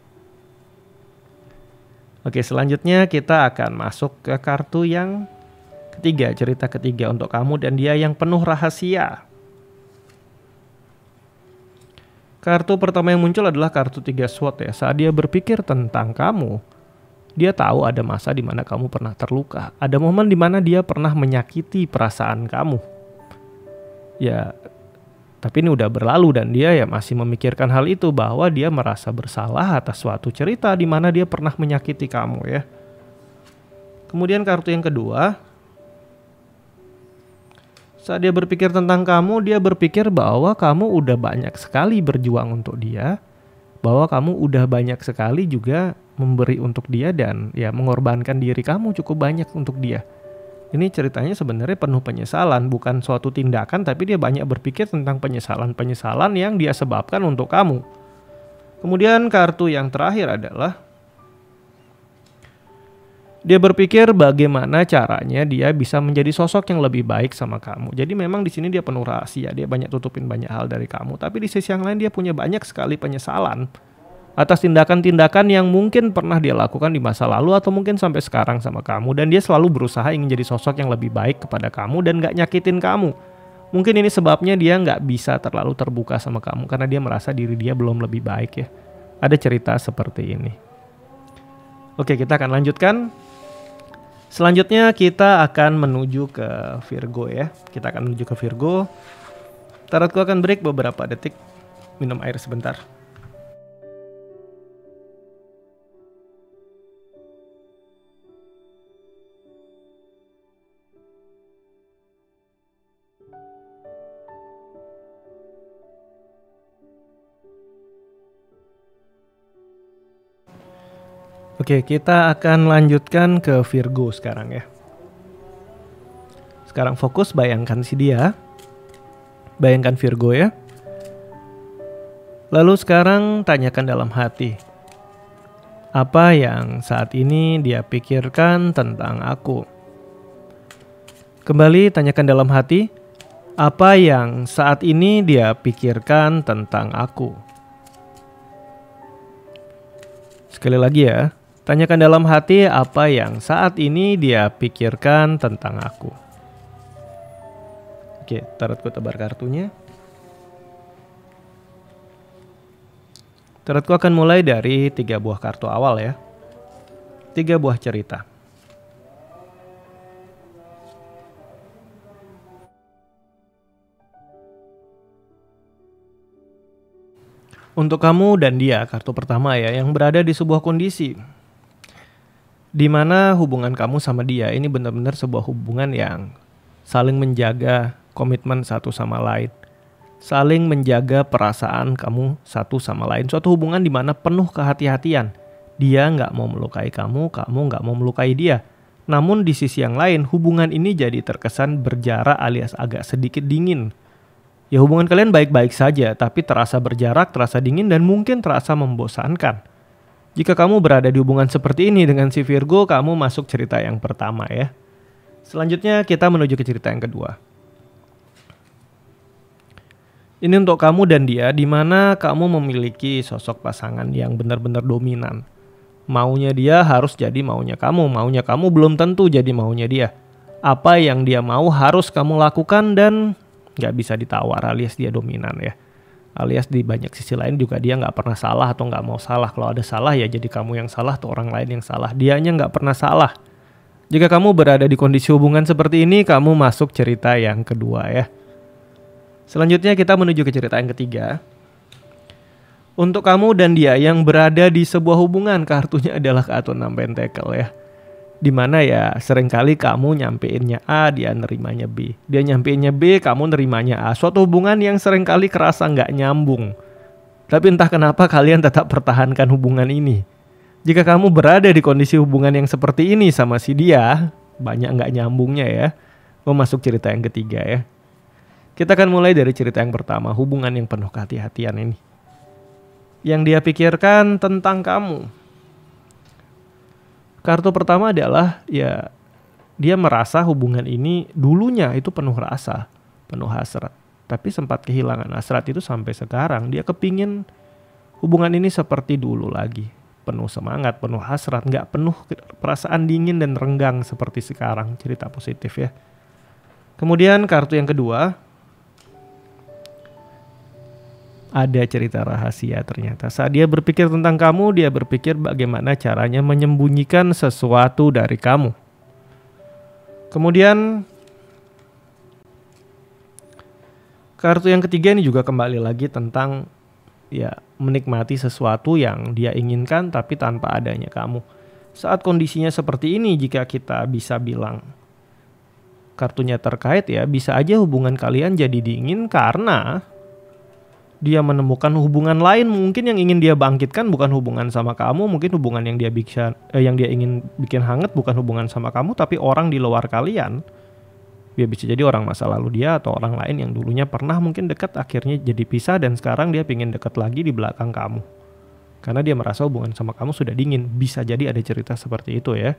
Oke, selanjutnya kita akan masuk ke kartu yang ketiga, cerita ketiga untuk kamu dan dia yang penuh rahasia. Kartu pertama yang muncul adalah kartu 3 sword ya. Saat dia berpikir tentang kamu, dia tahu ada masa di mana kamu pernah terluka. Ada momen di mana dia pernah menyakiti perasaan kamu. Ya, tapi ini udah berlalu dan dia ya masih memikirkan hal itu, bahwa dia merasa bersalah atas suatu cerita di mana dia pernah menyakiti kamu ya. Kemudian kartu yang kedua, saat dia berpikir tentang kamu, dia berpikir bahwa kamu udah banyak sekali berjuang untuk dia, bahwa kamu udah banyak sekali juga memberi untuk dia dan ya mengorbankan diri kamu cukup banyak untuk dia. Ini ceritanya sebenarnya penuh penyesalan, bukan suatu tindakan, tapi dia banyak berpikir tentang penyesalan-penyesalan yang dia sebabkan untuk kamu. Kemudian kartu yang terakhir adalah dia berpikir bagaimana caranya dia bisa menjadi sosok yang lebih baik sama kamu. Jadi memang di sini dia penuh rahasia, dia banyak tutupin banyak hal dari kamu, tapi di sisi yang lain dia punya banyak sekali penyesalan atas tindakan-tindakan yang mungkin pernah dia lakukan di masa lalu atau mungkin sampai sekarang sama kamu. Dan dia selalu berusaha ingin jadi sosok yang lebih baik kepada kamu dan gak nyakitin kamu. Mungkin ini sebabnya dia gak bisa terlalu terbuka sama kamu, karena dia merasa diri dia belum lebih baik ya. Ada cerita seperti ini. Oke, kita akan lanjutkan. Selanjutnya kita akan menuju ke Virgo ya. Kita akan menuju ke Virgo. Tarotku akan break beberapa detik. Minum air sebentar. Oke, kita akan lanjutkan ke Virgo sekarang ya. Sekarang fokus bayangkan si dia. Bayangkan Virgo ya. Lalu sekarang tanyakan dalam hati. Apa yang saat ini dia pikirkan tentang aku? Kembali tanyakan dalam hati. Apa yang saat ini dia pikirkan tentang aku? Sekali lagi ya. Tanyakan dalam hati apa yang saat ini dia pikirkan tentang aku. Oke, tarotku tebar kartunya. Tarotku akan mulai dari 3 buah kartu awal ya. 3 buah cerita. Untuk kamu dan dia, kartu pertama ya, yang berada di sebuah kondisi di mana hubungan kamu sama dia ini benar-benar sebuah hubungan yang saling menjaga komitmen satu sama lain. Saling menjaga perasaan kamu satu sama lain. Suatu hubungan di mana penuh kehati-hatian. Dia nggak mau melukai kamu, kamu nggak mau melukai dia. Namun di sisi yang lain, hubungan ini jadi terkesan berjarak alias agak sedikit dingin. Ya hubungan kalian baik-baik saja, tapi terasa berjarak, terasa dingin, dan mungkin terasa membosankan. Jika kamu berada di hubungan seperti ini dengan si Virgo, kamu masuk cerita yang pertama ya. Selanjutnya kita menuju ke cerita yang kedua. Ini untuk kamu dan dia, di mana kamu memiliki sosok pasangan yang benar-benar dominan. Maunya dia harus jadi maunya kamu belum tentu jadi maunya dia. Apa yang dia mau harus kamu lakukan dan gak bisa ditawar alias dia dominan ya. Alias di banyak sisi lain juga dia gak pernah salah atau gak mau salah. Kalau ada salah ya jadi kamu yang salah atau orang lain yang salah. Dianya gak pernah salah. Jika kamu berada di kondisi hubungan seperti ini, kamu masuk cerita yang kedua ya. Selanjutnya kita menuju ke cerita yang ketiga. Untuk kamu dan dia yang berada di sebuah hubungan, kartunya adalah kartu 6 pentakel ya. Dimana ya seringkali kamu nyampeinnya A, dia nerimanya B. Dia nyampeinnya B, kamu nerimanya A. Suatu hubungan yang seringkali kerasa nggak nyambung. Tapi entah kenapa kalian tetap pertahankan hubungan ini. Jika kamu berada di kondisi hubungan yang seperti ini sama si dia, banyak nggak nyambungnya ya. Masuk cerita yang ketiga ya. Kita akan mulai dari cerita yang pertama, hubungan yang penuh kehati-hatian ini. Yang dia pikirkan tentang kamu. Kartu pertama adalah ya dia merasa hubungan ini dulunya itu penuh rasa, penuh hasrat. Tapi sempat kehilangan hasrat itu sampai sekarang. Dia kepingin hubungan ini seperti dulu lagi. Penuh semangat, penuh hasrat, gak penuh perasaan dingin dan renggang seperti sekarang. Cerita positif ya. Kemudian kartu yang kedua. Ada cerita rahasia ternyata. Saat dia berpikir tentang kamu, dia berpikir bagaimana caranya menyembunyikan sesuatu dari kamu. Kemudian kartu yang ketiga ini juga kembali lagi tentang ya menikmati sesuatu yang dia inginkan tapi tanpa adanya kamu. Saat kondisinya seperti ini, jika kita bisa bilang kartunya terkait ya, bisa aja hubungan kalian jadi dingin karena dia menemukan hubungan lain mungkin yang ingin dia bangkitkan bukan hubungan sama kamu, mungkin hubungan yang dia ingin bikin hangat bukan hubungan sama kamu tapi orang di luar kalian. Dia bisa jadi orang masa lalu dia atau orang lain yang dulunya pernah mungkin dekat akhirnya jadi pisah dan sekarang dia pengen dekat lagi di belakang kamu. Karena dia merasa hubungan sama kamu sudah dingin. Bisa jadi ada cerita seperti itu ya.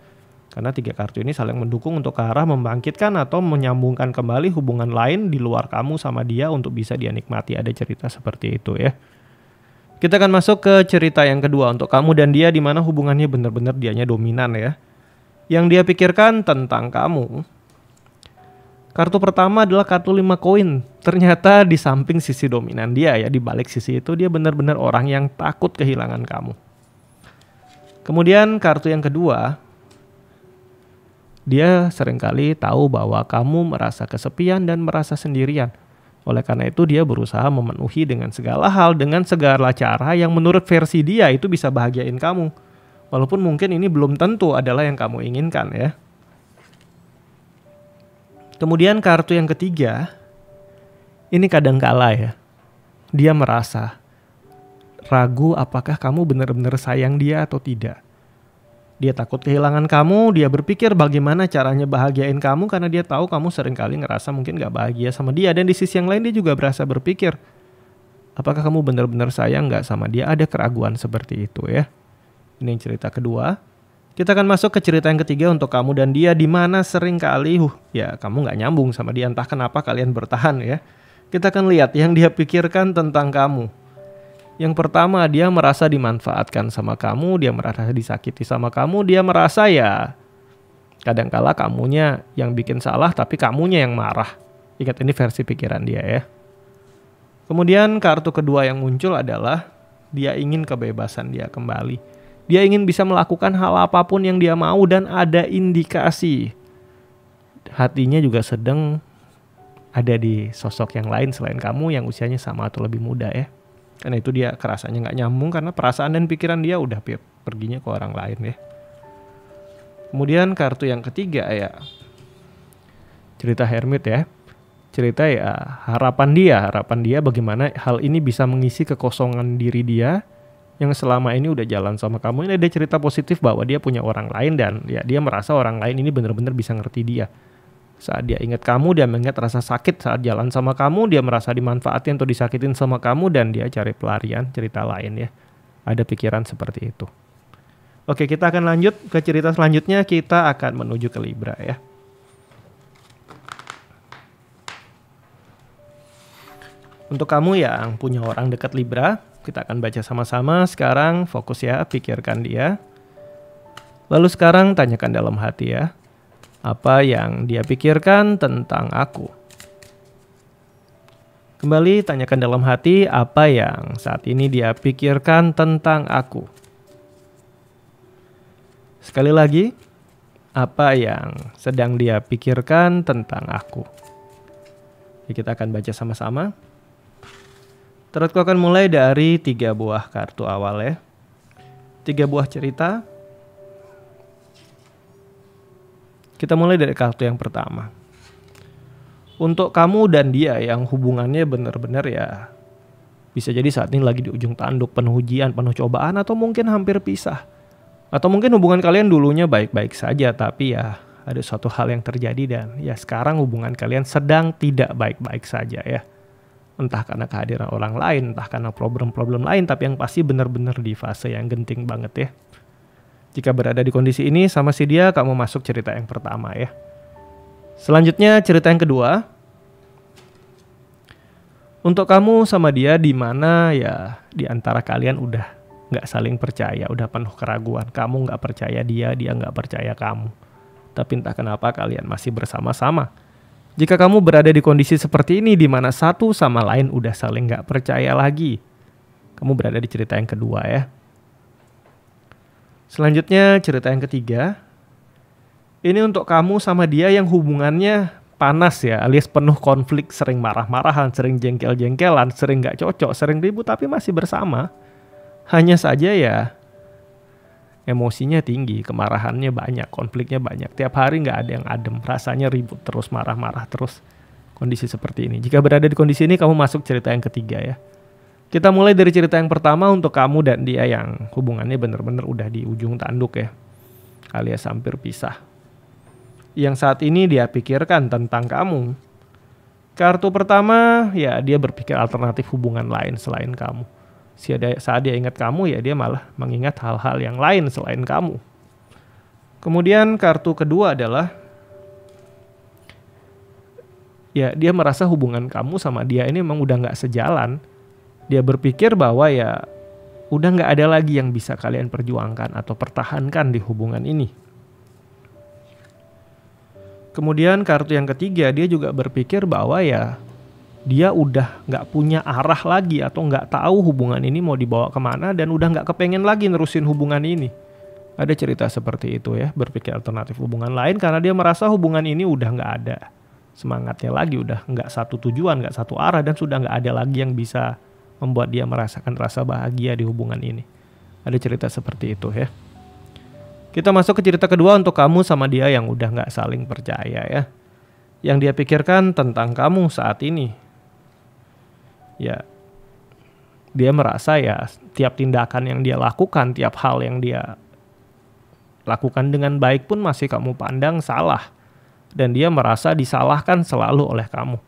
Karena 3 kartu ini saling mendukung untuk ke arah membangkitkan atau menyambungkan kembali hubungan lain di luar kamu sama dia untuk bisa dia nikmati. Ada cerita seperti itu ya. Kita akan masuk ke cerita yang kedua untuk kamu dan dia, di mana hubungannya benar-benar dianya dominan ya. Yang dia pikirkan tentang kamu. Kartu pertama adalah kartu 5 koin. Ternyata di samping sisi dominan dia ya, di balik sisi itu dia benar-benar orang yang takut kehilangan kamu. Kemudian kartu yang kedua, dia seringkali tahu bahwa kamu merasa kesepian dan merasa sendirian. Oleh karena itu dia berusaha memenuhi dengan segala hal, dengan segala cara yang menurut versi dia itu bisa bahagiain kamu. Walaupun mungkin ini belum tentu adalah yang kamu inginkan ya. Kemudian kartu yang ketiga, ini kadangkala ya, dia merasa ragu apakah kamu benar-benar sayang dia atau tidak. Dia takut kehilangan kamu, dia berpikir bagaimana caranya bahagiain kamu karena dia tahu kamu seringkali ngerasa mungkin gak bahagia sama dia. Dan di sisi yang lain dia juga berasa berpikir, apakah kamu benar-benar sayang gak sama dia? Ada keraguan seperti itu ya. Ini yang cerita kedua. Kita akan masuk ke cerita yang ketiga untuk kamu dan dia, di mana seringkali ya kamu gak nyambung sama dia, entah kenapa kalian bertahan ya. Kita akan lihat yang dia pikirkan tentang kamu. Yang pertama, dia merasa dimanfaatkan sama kamu, dia merasa disakiti sama kamu, dia merasa ya kadangkala kamunya yang bikin salah tapi kamunya yang marah. Ingat, ini versi pikiran dia ya. Kemudian kartu kedua yang muncul adalah dia ingin kebebasan dia kembali. Dia ingin bisa melakukan hal apapun yang dia mau dan ada indikasi hatinya juga sedang ada di sosok yang lain selain kamu yang usianya sama atau lebih muda ya. Karena itu dia kerasanya nggak nyambung karena perasaan dan pikiran dia udah perginya ke orang lain ya. Kemudian kartu yang ketiga ya, cerita Hermit ya. Cerita ya harapan dia bagaimana hal ini bisa mengisi kekosongan diri dia yang selama ini udah jalan sama kamu. Ini ada cerita positif bahwa dia punya orang lain dan ya dia merasa orang lain ini benar-benar bisa ngerti dia. Saat dia ingat kamu, dia mengingat rasa sakit saat jalan sama kamu, dia merasa dimanfaatin atau disakitin sama kamu dan dia cari pelarian, cerita lain ya. Ada pikiran seperti itu. Oke, kita akan lanjut ke cerita selanjutnya, kita akan menuju ke Libra ya. Untuk kamu yang punya orang dekat Libra, kita akan baca sama-sama. Sekarang fokus ya, pikirkan dia. Lalu sekarang tanyakan dalam hati ya. Apa yang dia pikirkan tentang aku? Kembali tanyakan dalam hati apa yang saat ini dia pikirkan tentang aku. Sekali lagi, apa yang sedang dia pikirkan tentang aku? Kita akan baca sama-sama. Tarotku akan mulai dari 3 buah kartu awal ya. 3 buah cerita. Kita mulai dari kartu yang pertama. Untuk kamu dan dia yang hubungannya benar-benar ya bisa jadi saat ini lagi di ujung tanduk, penuh ujian, penuh cobaan atau mungkin hampir pisah. Atau mungkin hubungan kalian dulunya baik-baik saja tapi ya ada suatu hal yang terjadi dan ya sekarang hubungan kalian sedang tidak baik-baik saja ya. Entah karena kehadiran orang lain, entah karena problem-problem lain, tapi yang pasti benar-benar di fase yang genting banget ya. Jika berada di kondisi ini sama si dia, kamu masuk cerita yang pertama ya. Selanjutnya cerita yang kedua. Untuk kamu sama dia di mana ya di antara kalian udah nggak saling percaya, udah penuh keraguan. Kamu nggak percaya dia nggak percaya kamu. Tapi entah kenapa kalian masih bersama-sama. Jika kamu berada di kondisi seperti ini di mana satu sama lain udah saling nggak percaya lagi, kamu berada di cerita yang kedua ya. Selanjutnya cerita yang ketiga. Ini untuk kamu sama dia yang hubungannya panas ya, alias penuh konflik, sering marah-marahan, sering jengkel-jengkelan, sering nggak cocok, sering ribut tapi masih bersama. Hanya saja ya emosinya tinggi, kemarahannya banyak, konfliknya banyak. Tiap hari nggak ada yang adem, rasanya ribut terus, marah-marah terus. Kondisi seperti ini. Jika berada di kondisi ini, kamu masuk cerita yang ketiga ya. Kita mulai dari cerita yang pertama untuk kamu dan dia yang hubungannya benar-benar udah di ujung tanduk ya. Alias hampir pisah. Yang saat ini dia pikirkan tentang kamu. Kartu pertama, ya dia berpikir alternatif hubungan lain selain kamu. Saat dia ingat kamu ya dia malah mengingat hal-hal yang lain selain kamu. Kemudian kartu kedua adalah ya dia merasa hubungan kamu sama dia ini memang udah gak sejalan. Dia berpikir bahwa ya udah gak ada lagi yang bisa kalian perjuangkan atau pertahankan di hubungan ini. Kemudian kartu yang ketiga dia juga berpikir bahwa ya dia udah gak punya arah lagi atau gak tahu hubungan ini mau dibawa kemana dan udah gak kepengen lagi nerusin hubungan ini. Ada cerita seperti itu ya, berpikir alternatif hubungan lain karena dia merasa hubungan ini udah gak ada semangatnya lagi, udah gak satu tujuan, gak satu arah dan sudah gak ada lagi yang bisa membuat dia merasakan rasa bahagia di hubungan ini. Ada cerita seperti itu ya. Kita masuk ke cerita kedua untuk kamu sama dia yang udah gak saling percaya ya. Yang dia pikirkan tentang kamu saat ini. Ya, dia merasa ya tiap tindakan yang dia lakukan, tiap hal yang dia lakukan dengan baik pun masih kamu pandang salah. Dan dia merasa disalahkan selalu oleh kamu.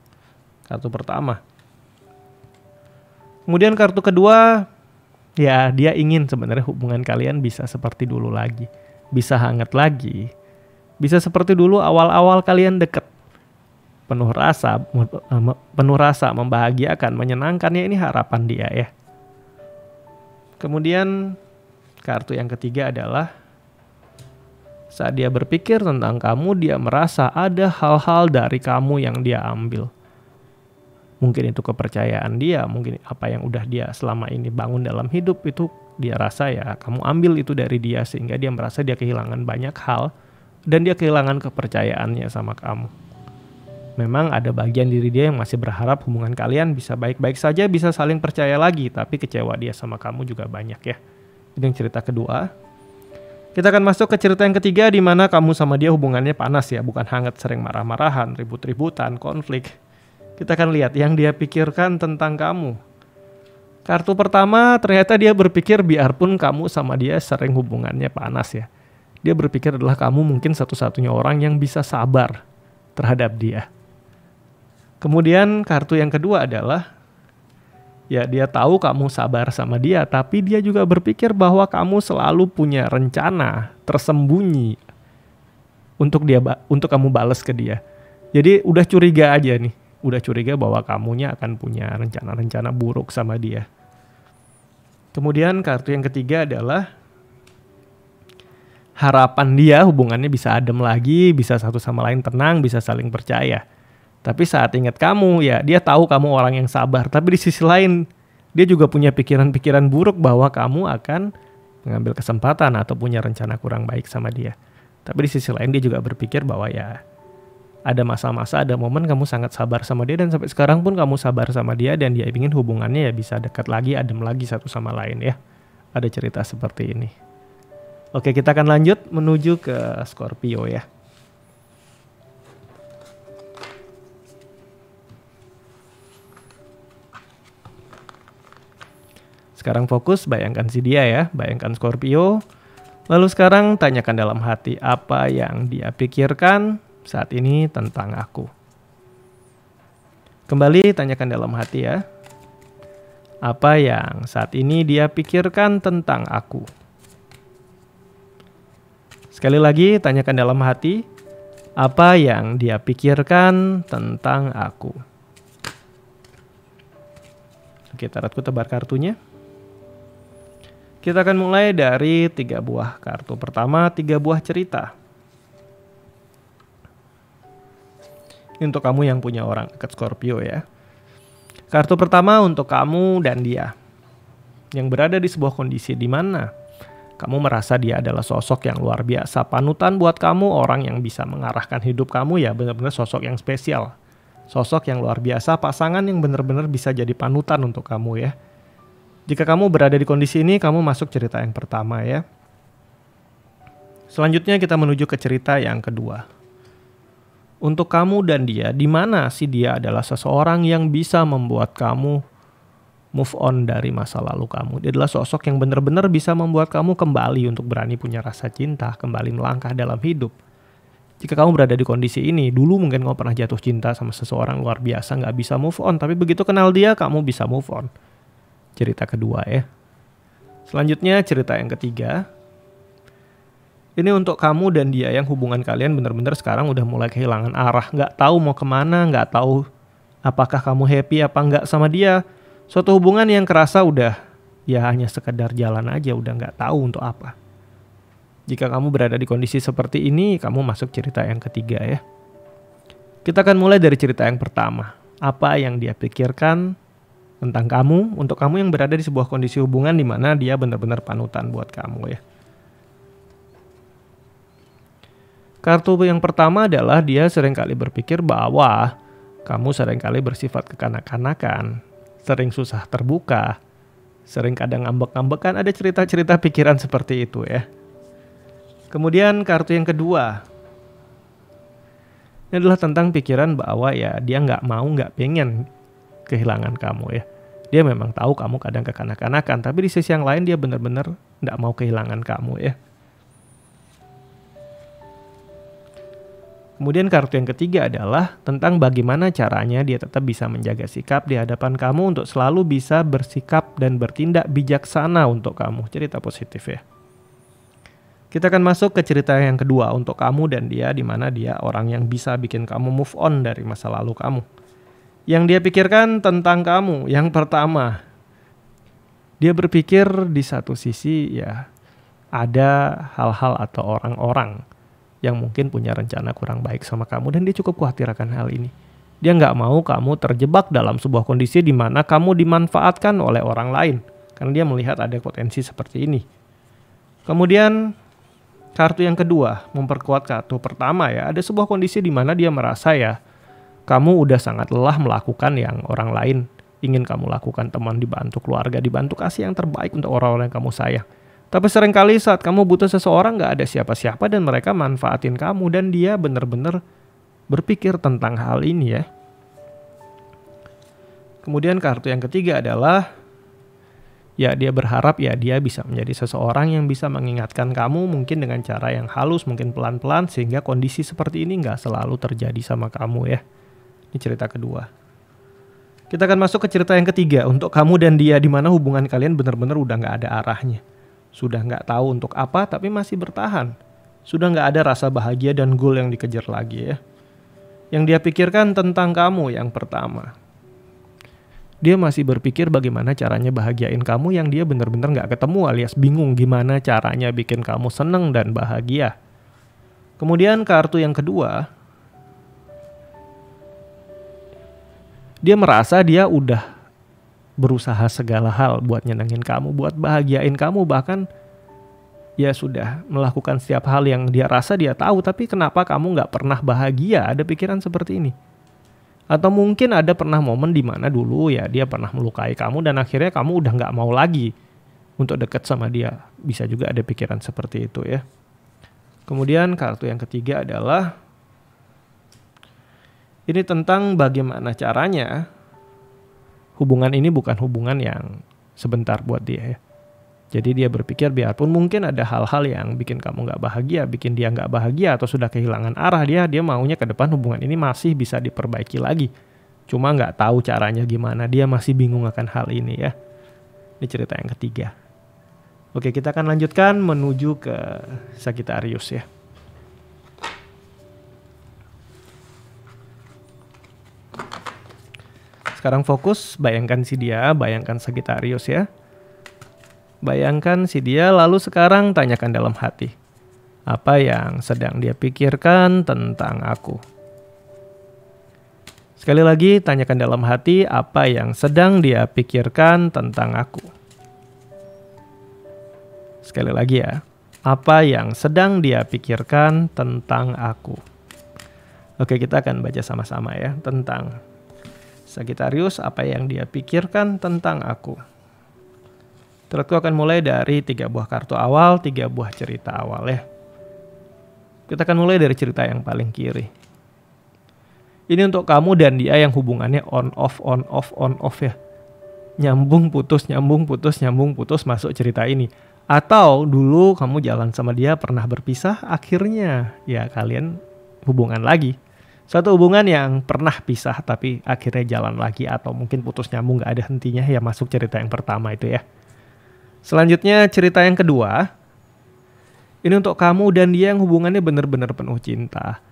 Kartu pertama. Kemudian kartu kedua, ya dia ingin sebenarnya hubungan kalian bisa seperti dulu lagi. Bisa hangat lagi. Bisa seperti dulu awal-awal kalian deket. Penuh rasa, membahagiakan, menyenangkan ya ini harapan dia ya. Kemudian kartu yang ketiga adalah saat dia berpikir tentang kamu, dia merasa ada hal-hal dari kamu yang dia ambil. Mungkin itu kepercayaan dia, mungkin apa yang udah dia selama ini bangun dalam hidup itu dia rasa ya kamu ambil itu dari dia sehingga dia merasa dia kehilangan banyak hal dan dia kehilangan kepercayaannya sama kamu. Memang ada bagian diri dia yang masih berharap hubungan kalian bisa baik-baik saja, bisa saling percaya lagi, tapi kecewa dia sama kamu juga banyak ya. Itu yang cerita kedua. Kita akan masuk ke cerita yang ketiga di mana kamu sama dia hubungannya panas ya, bukan hangat, sering marah-marahan, ribut-ributan, konflik. Kita akan lihat yang dia pikirkan tentang kamu. Kartu pertama ternyata dia berpikir biarpun kamu sama dia sering hubungannya panas ya. Dia berpikir adalah kamu mungkin satu-satunya orang yang bisa sabar terhadap dia. Kemudian kartu yang kedua adalah ya dia tahu kamu sabar sama dia, tapi dia juga berpikir bahwa kamu selalu punya rencana tersembunyi untuk kamu balas ke dia. Jadi udah curiga aja nih. Udah curiga bahwa kamunya akan punya rencana-rencana buruk sama dia. Kemudian kartu yang ketiga adalah harapan dia hubungannya bisa adem lagi, bisa satu sama lain tenang, bisa saling percaya. Tapi saat ingat kamu, ya dia tahu kamu orang yang sabar. Tapi di sisi lain, dia juga punya pikiran-pikiran buruk bahwa kamu akan mengambil kesempatan atau punya rencana kurang baik sama dia. Tapi di sisi lain dia juga berpikir bahwa ya ada masa-masa, ada momen kamu sangat sabar sama dia dan sampai sekarang pun kamu sabar sama dia dan dia ingin hubungannya ya bisa dekat lagi, adem lagi satu sama lain ya. Ada cerita seperti ini. Oke, kita akan lanjut menuju ke Scorpio ya. Sekarang fokus bayangkan si dia ya, bayangkan Scorpio. Lalu sekarang tanyakan dalam hati apa yang dia pikirkan saat ini tentang aku. Kembali tanyakan dalam hati ya. Apa yang saat ini dia pikirkan tentang aku. Sekali lagi tanyakan dalam hati. Apa yang dia pikirkan tentang aku. Oke, Tarotku tebar kartunya. Kita akan mulai dari 3 buah kartu. Pertama, 3 buah cerita. Ini untuk kamu yang punya orang dekat Scorpio ya. Kartu pertama untuk kamu dan dia. Yang berada di sebuah kondisi di mana kamu merasa dia adalah sosok yang luar biasa. Panutan buat kamu, orang yang bisa mengarahkan hidup kamu ya benar-benar sosok yang spesial. Sosok yang luar biasa, pasangan yang benar-benar bisa jadi panutan untuk kamu ya. Jika kamu berada di kondisi ini, kamu masuk cerita yang pertama ya. Selanjutnya kita menuju ke cerita yang kedua. Untuk kamu dan dia, di mana sih dia adalah seseorang yang bisa membuat kamu move on dari masa lalu kamu. Dia adalah sosok yang benar-benar bisa membuat kamu kembali untuk berani punya rasa cinta, kembali melangkah dalam hidup. Jika kamu berada di kondisi ini, dulu mungkin kamu pernah jatuh cinta sama seseorang luar biasa, gak bisa move on. Tapi begitu kenal dia, kamu bisa move on. Cerita kedua ya. Selanjutnya cerita yang ketiga. Ini untuk kamu dan dia yang hubungan kalian benar-benar sekarang udah mulai kehilangan arah. Gak tahu mau kemana, gak tahu apakah kamu happy apa enggak sama dia. Suatu hubungan yang kerasa udah ya hanya sekedar jalan aja, udah gak tahu untuk apa. Jika kamu berada di kondisi seperti ini, kamu masuk cerita yang ketiga ya. Kita akan mulai dari cerita yang pertama. Apa yang dia pikirkan tentang kamu, untuk kamu yang berada di sebuah kondisi hubungan di mana dia benar-benar panutan buat kamu ya. Kartu yang pertama adalah dia seringkali berpikir bahwa kamu seringkali bersifat kekanak-kanakan, sering susah terbuka, sering kadang ngambek-ngambekan, ada cerita-cerita pikiran seperti itu ya. Kemudian kartu yang kedua, ini adalah tentang pikiran bahwa ya dia nggak pengen kehilangan kamu ya. Dia memang tahu kamu kadang kekanak-kanakan, tapi di sisi yang lain dia benar-benar nggak mau kehilangan kamu ya. Kemudian kartu yang ketiga adalah tentang bagaimana caranya dia tetap bisa menjaga sikap di hadapan kamu untuk selalu bisa bersikap dan bertindak bijaksana untuk kamu. Cerita positif ya. Kita akan masuk ke cerita yang kedua untuk kamu dan dia, di mana dia orang yang bisa bikin kamu move on dari masa lalu kamu. Yang dia pikirkan tentang kamu, yang pertama, dia berpikir di satu sisi ya ada hal-hal atau orang-orang yang mungkin punya rencana kurang baik sama kamu dan dia cukup khawatir akan hal ini. Dia nggak mau kamu terjebak dalam sebuah kondisi di mana kamu dimanfaatkan oleh orang lain. Karena dia melihat ada potensi seperti ini. Kemudian kartu yang kedua, memperkuat kartu pertama ya. Ada sebuah kondisi di mana dia merasa ya, kamu udah sangat lelah melakukan yang orang lain ingin kamu lakukan. Teman dibantu, keluarga dibantu, kasih yang terbaik untuk orang-orang yang kamu sayang. Tapi seringkali saat kamu butuh seseorang gak ada siapa-siapa dan mereka manfaatin kamu. Dan dia benar-benar berpikir tentang hal ini ya. Kemudian kartu yang ketiga adalah ya dia berharap ya dia bisa menjadi seseorang yang bisa mengingatkan kamu mungkin dengan cara yang halus, mungkin pelan-pelan sehingga kondisi seperti ini gak selalu terjadi sama kamu ya. Ini cerita kedua. Kita akan masuk ke cerita yang ketiga untuk kamu dan dia di mana hubungan kalian benar-benar udah gak ada arahnya. Sudah gak tahu untuk apa tapi masih bertahan. Sudah gak ada rasa bahagia dan goal yang dikejar lagi ya. Yang dia pikirkan tentang kamu yang pertama. Dia masih berpikir bagaimana caranya bahagiain kamu yang dia benar-benar gak ketemu alias bingung gimana caranya bikin kamu seneng dan bahagia. Kemudian kartu yang kedua. Dia merasa dia udah berusaha segala hal buat nyenengin kamu, buat bahagiain kamu, bahkan ya sudah melakukan setiap hal yang dia rasa dia tahu, tapi kenapa kamu gak pernah bahagia? Ada pikiran seperti ini. Atau mungkin ada pernah momen di mana dulu ya dia pernah melukai kamu dan akhirnya kamu udah gak mau lagi untuk dekat sama dia. Bisa juga ada pikiran seperti itu ya. Kemudian kartu yang ketiga adalah ini tentang bagaimana caranya hubungan ini bukan hubungan yang sebentar buat dia ya. Jadi dia berpikir biarpun mungkin ada hal-hal yang bikin kamu gak bahagia, bikin dia gak bahagia atau sudah kehilangan arah dia maunya ke depan hubungan ini masih bisa diperbaiki lagi. Cuma gak tahu caranya gimana, dia masih bingung akan hal ini ya. Ini cerita yang ketiga. Oke, kita akan lanjutkan menuju ke Sagittarius ya. Sekarang fokus, bayangkan si dia, bayangkan Sagittarius ya. Bayangkan si dia, lalu sekarang tanyakan dalam hati. Apa yang sedang dia pikirkan tentang aku? Sekali lagi, tanyakan dalam hati apa yang sedang dia pikirkan tentang aku. Sekali lagi ya, apa yang sedang dia pikirkan tentang aku? Oke, kita akan baca sama-sama ya, tentang Sagittarius, apa yang dia pikirkan tentang aku. Tarotku akan mulai dari 3 buah kartu awal, 3 buah cerita awal ya. Kita akan mulai dari cerita yang paling kiri. Ini untuk kamu dan dia yang hubungannya on off ya. Nyambung putus, nyambung putus, nyambung putus masuk cerita ini. Atau dulu kamu jalan sama dia pernah berpisah, akhirnya ya kalian hubungan lagi. Suatu hubungan yang pernah pisah tapi akhirnya jalan lagi atau mungkin putus nyambung gak ada hentinya ya, masuk cerita yang pertama itu ya. Selanjutnya cerita yang kedua. Ini untuk kamu dan dia yang hubungannya benar-benar penuh cinta.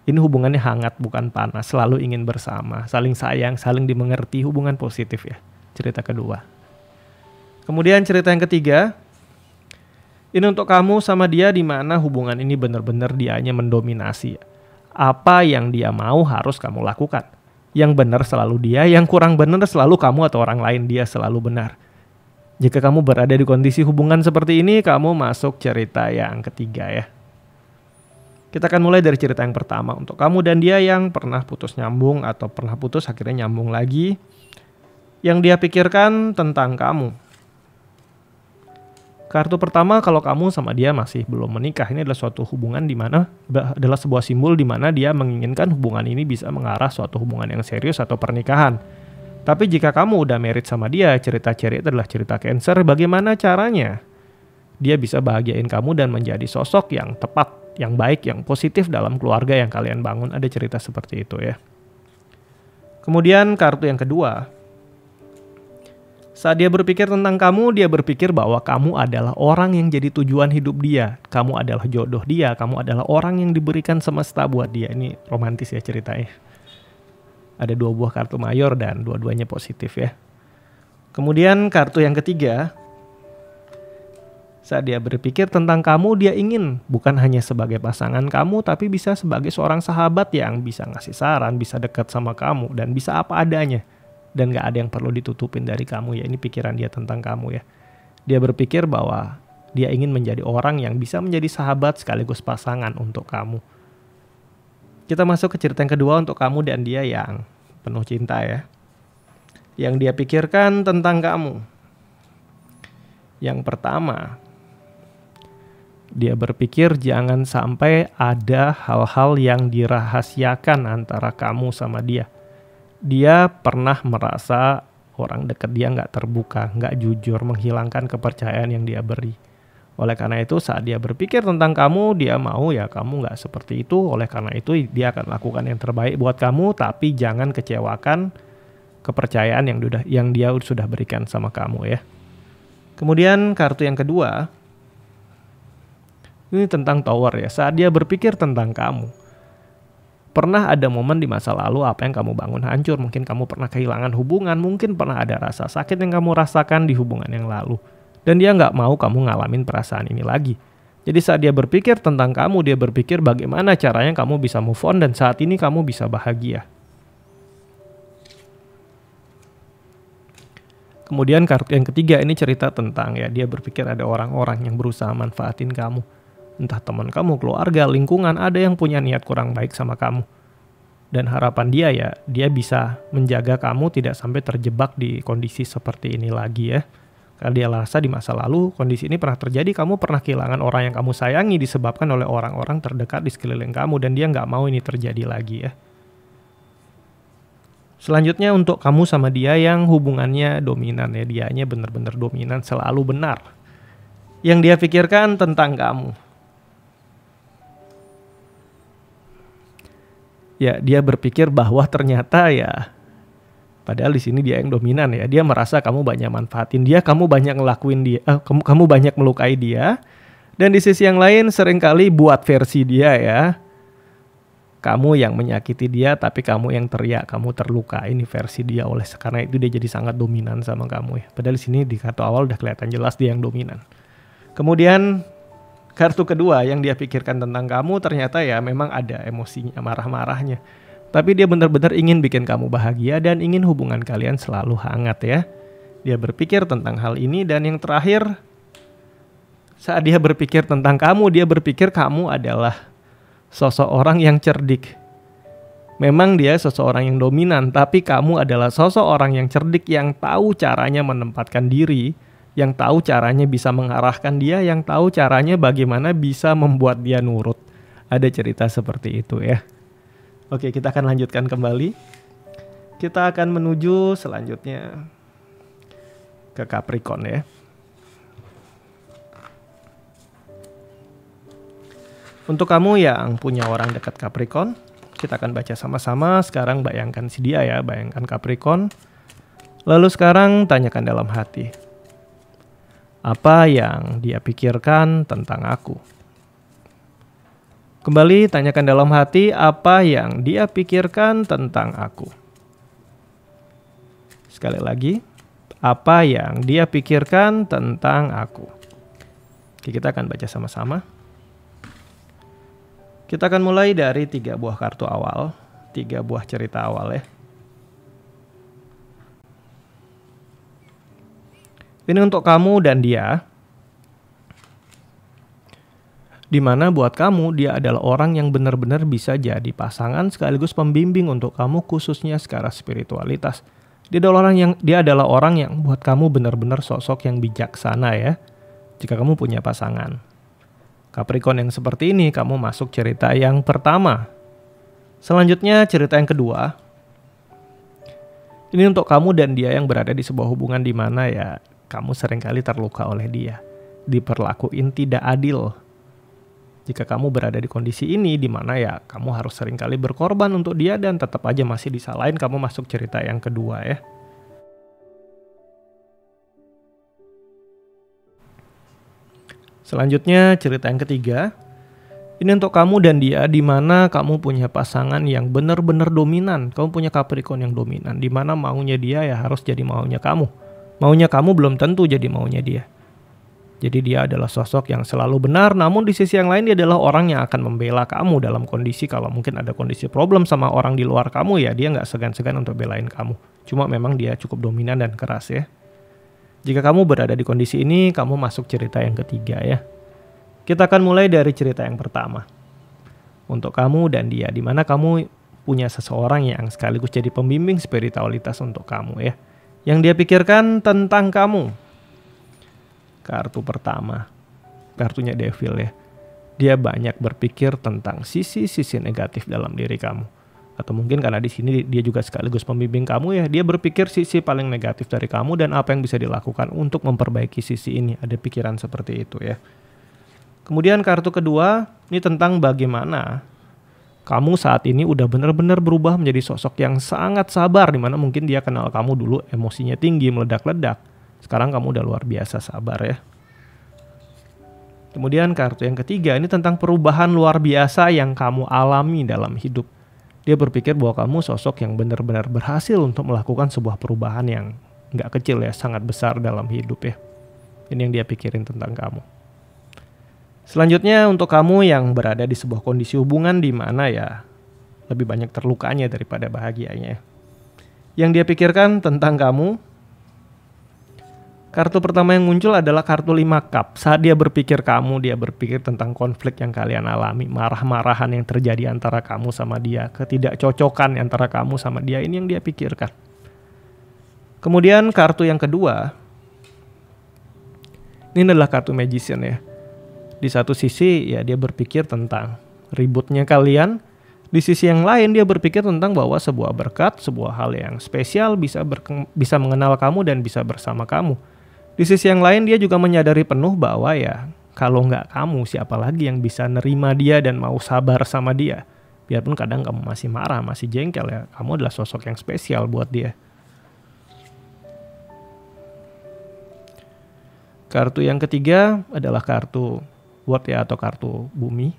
Ini hubungannya hangat bukan panas, selalu ingin bersama, saling sayang, saling dimengerti, hubungan positif ya. Cerita kedua. Kemudian cerita yang ketiga. Ini untuk kamu sama dia di mana hubungan ini benar-benar dianya mendominasi. Apa yang dia mau harus kamu lakukan. Yang benar selalu dia, yang kurang benar selalu kamu atau orang lain, dia selalu benar. Jika kamu berada di kondisi hubungan seperti ini, kamu masuk cerita yang ketiga ya. Kita akan mulai dari cerita yang pertama. Untuk kamu dan dia yang pernah putus nyambung atau pernah putus akhirnya nyambung lagi. Yang dia pikirkan tentang kamu. Kartu pertama, kalau kamu sama dia masih belum menikah, ini adalah suatu hubungan di mana adalah sebuah simbol di mana dia menginginkan hubungan ini bisa mengarah suatu hubungan yang serius atau pernikahan. Tapi jika kamu udah married sama dia, cerita itu adalah cerita Cancer. Bagaimana caranya dia bisa bahagiain kamu dan menjadi sosok yang tepat, yang baik, yang positif dalam keluarga yang kalian bangun. Ada cerita seperti itu ya. Kemudian kartu yang kedua. Saat dia berpikir tentang kamu, dia berpikir bahwa kamu adalah orang yang jadi tujuan hidup dia. Kamu adalah jodoh dia, kamu adalah orang yang diberikan semesta buat dia. Ini romantis ya ceritanya. Ada 2 buah kartu mayor dan dua-duanya positif ya. Kemudian kartu yang ketiga. Saat dia berpikir tentang kamu, dia ingin bukan hanya sebagai pasangan kamu, tapi bisa sebagai seorang sahabat yang bisa ngasih saran, bisa dekat sama kamu, dan bisa apa adanya. Dan gak ada yang perlu ditutupin dari kamu ya. Ini pikiran dia tentang kamu ya. Dia berpikir bahwa dia ingin menjadi orang yang bisa menjadi sahabat sekaligus pasangan untuk kamu. Kita masuk ke cerita yang kedua untuk kamu dan dia yang penuh cinta ya. Yang dia pikirkan tentang kamu. Yang pertama, dia berpikir jangan sampai ada hal-hal yang dirahasiakan antara kamu sama dia. Dia pernah merasa orang dekat dia nggak terbuka, nggak jujur, menghilangkan kepercayaan yang dia beri. Oleh karena itu saat dia berpikir tentang kamu, dia mau ya kamu nggak seperti itu. Oleh karena itu dia akan lakukan yang terbaik buat kamu, tapi jangan kecewakan kepercayaan yang dia sudah berikan sama kamu ya. Kemudian kartu yang kedua, ini tentang Tower ya. Saat dia berpikir tentang kamu, pernah ada momen di masa lalu apa yang kamu bangun hancur. Mungkin kamu pernah kehilangan hubungan, mungkin pernah ada rasa sakit yang kamu rasakan di hubungan yang lalu. Dan dia nggak mau kamu ngalamin perasaan ini lagi. Jadi saat dia berpikir tentang kamu, dia berpikir bagaimana caranya kamu bisa move on dan saat ini kamu bisa bahagia. Kemudian kartu yang ketiga ini cerita tentang ya dia berpikir ada orang-orang yang berusaha manfaatin kamu. Entah teman kamu, keluarga, lingkungan, ada yang punya niat kurang baik sama kamu. Dan harapan dia ya, dia bisa menjaga kamu tidak sampai terjebak di kondisi seperti ini lagi ya. Karena dia rasa di masa lalu kondisi ini pernah terjadi, kamu pernah kehilangan orang yang kamu sayangi disebabkan oleh orang-orang terdekat di sekeliling kamu dan dia nggak mau ini terjadi lagi ya. Selanjutnya untuk kamu sama dia yang hubungannya dominan ya, dianya benar-benar dominan, selalu benar. Yang dia pikirkan tentang kamu. Ya, dia berpikir bahwa ternyata ya, padahal di sini dia yang dominan ya. Dia merasa kamu banyak manfaatin dia, kamu banyak ngelakuin dia, kamu banyak melukai dia. Dan di sisi yang lain seringkali buat versi dia ya. Kamu yang menyakiti dia, tapi kamu yang teriak, kamu terluka. Ini versi dia karena itu dia jadi sangat dominan sama kamu ya. Padahal di sini di kartu awal udah kelihatan jelas dia yang dominan. Kemudian kartu kedua yang dia pikirkan tentang kamu ternyata ya memang ada emosinya, marah-marahnya. Tapi dia benar-benar ingin bikin kamu bahagia dan ingin hubungan kalian selalu hangat ya. Dia berpikir tentang hal ini dan yang terakhir, saat dia berpikir tentang kamu, dia berpikir kamu adalah sosok orang yang cerdik. Memang dia seseorang yang dominan, tapi kamu adalah sosok orang yang cerdik yang tahu caranya menempatkan diri, yang tahu caranya bisa mengarahkan dia, yang tahu caranya bagaimana bisa membuat dia nurut. Ada cerita seperti itu ya. Oke, kita akan lanjutkan kembali. Kita akan menuju selanjutnya ke Capricorn ya. Untuk kamu yang punya orang dekat Capricorn, kita akan baca sama-sama. Sekarang bayangkan si dia ya, bayangkan Capricorn. Lalu sekarang tanyakan dalam hati. Apa yang dia pikirkan tentang aku? Kembali tanyakan dalam hati apa yang dia pikirkan tentang aku. Sekali lagi, apa yang dia pikirkan tentang aku? Oke, kita akan baca sama-sama. Kita akan mulai dari 3 buah kartu awal, 3 buah cerita awal ya. Ini untuk kamu dan dia. Dimana buat kamu dia adalah orang yang benar-benar bisa jadi pasangan sekaligus pembimbing untuk kamu khususnya secara spiritualitas. Dia adalah orang yang buat kamu benar-benar sosok yang bijaksana ya. Jika kamu punya pasangan. Capricorn yang seperti ini, kamu masuk cerita yang pertama. Selanjutnya cerita yang kedua. Ini untuk kamu dan dia yang berada di sebuah hubungan di mana ya kamu seringkali terluka oleh dia. Diperlakuin tidak adil. Jika kamu berada di kondisi ini di mana ya kamu harus seringkali berkorban untuk dia dan tetap aja masih disalahin, kamu masuk cerita yang kedua ya. Selanjutnya cerita yang ketiga. Ini untuk kamu dan dia di mana kamu punya pasangan yang benar-benar dominan. Kamu punya Capricorn yang dominan di mana maunya dia ya harus jadi maunya kamu. Maunya kamu belum tentu jadi maunya dia. Jadi dia adalah sosok yang selalu benar, namun di sisi yang lain dia adalah orang yang akan membela kamu dalam kondisi kalau mungkin ada kondisi problem sama orang di luar kamu ya, dia nggak segan-segan untuk belain kamu. Cuma memang dia cukup dominan dan keras ya. Jika kamu berada di kondisi ini, kamu masuk cerita yang ketiga ya. Kita akan mulai dari cerita yang pertama. Untuk kamu dan dia, di mana kamu punya seseorang yang sekaligus jadi pembimbing spiritualitas untuk kamu ya. Yang dia pikirkan tentang kamu. Kartu pertama, kartunya Devil ya. Dia banyak berpikir tentang sisi-sisi negatif dalam diri kamu. Atau mungkin karena di sini dia juga sekaligus pembimbing kamu ya. Dia berpikir sisi paling negatif dari kamu dan apa yang bisa dilakukan untuk memperbaiki sisi ini. Ada pikiran seperti itu ya. Kemudian kartu kedua, ini tentang bagaimana kamu saat ini udah benar-benar berubah menjadi sosok yang sangat sabar. Dimana mungkin dia kenal kamu dulu emosinya tinggi, meledak-ledak. Sekarang kamu udah luar biasa sabar ya. Kemudian kartu yang ketiga ini tentang perubahan luar biasa yang kamu alami dalam hidup. Dia berpikir bahwa kamu sosok yang benar-benar berhasil untuk melakukan sebuah perubahan yang nggak kecil ya, sangat besar dalam hidup ya. Ini yang dia pikirin tentang kamu. Selanjutnya untuk kamu yang berada di sebuah kondisi hubungan di mana ya lebih banyak terlukanya daripada bahagianya. Yang dia pikirkan tentang kamu. Kartu pertama yang muncul adalah kartu 5 cup. Saat dia berpikir kamu, dia berpikir tentang konflik yang kalian alami, marah-marahan yang terjadi antara kamu sama dia, ketidakcocokan antara kamu sama dia, ini yang dia pikirkan. Kemudian kartu yang kedua, ini adalah kartu Magician ya. Di satu sisi ya dia berpikir tentang ributnya kalian, di sisi yang lain dia berpikir tentang bahwa sebuah berkat, sebuah hal yang spesial bisa mengenal kamu dan bisa bersama kamu. Di sisi yang lain dia juga menyadari penuh bahwa ya kalau nggak kamu siapa lagi yang bisa nerima dia dan mau sabar sama dia. Biarpun kadang kamu masih marah, masih jengkel ya, kamu adalah sosok yang spesial buat dia. Kartu yang ketiga adalah kartu World ya atau kartu bumi.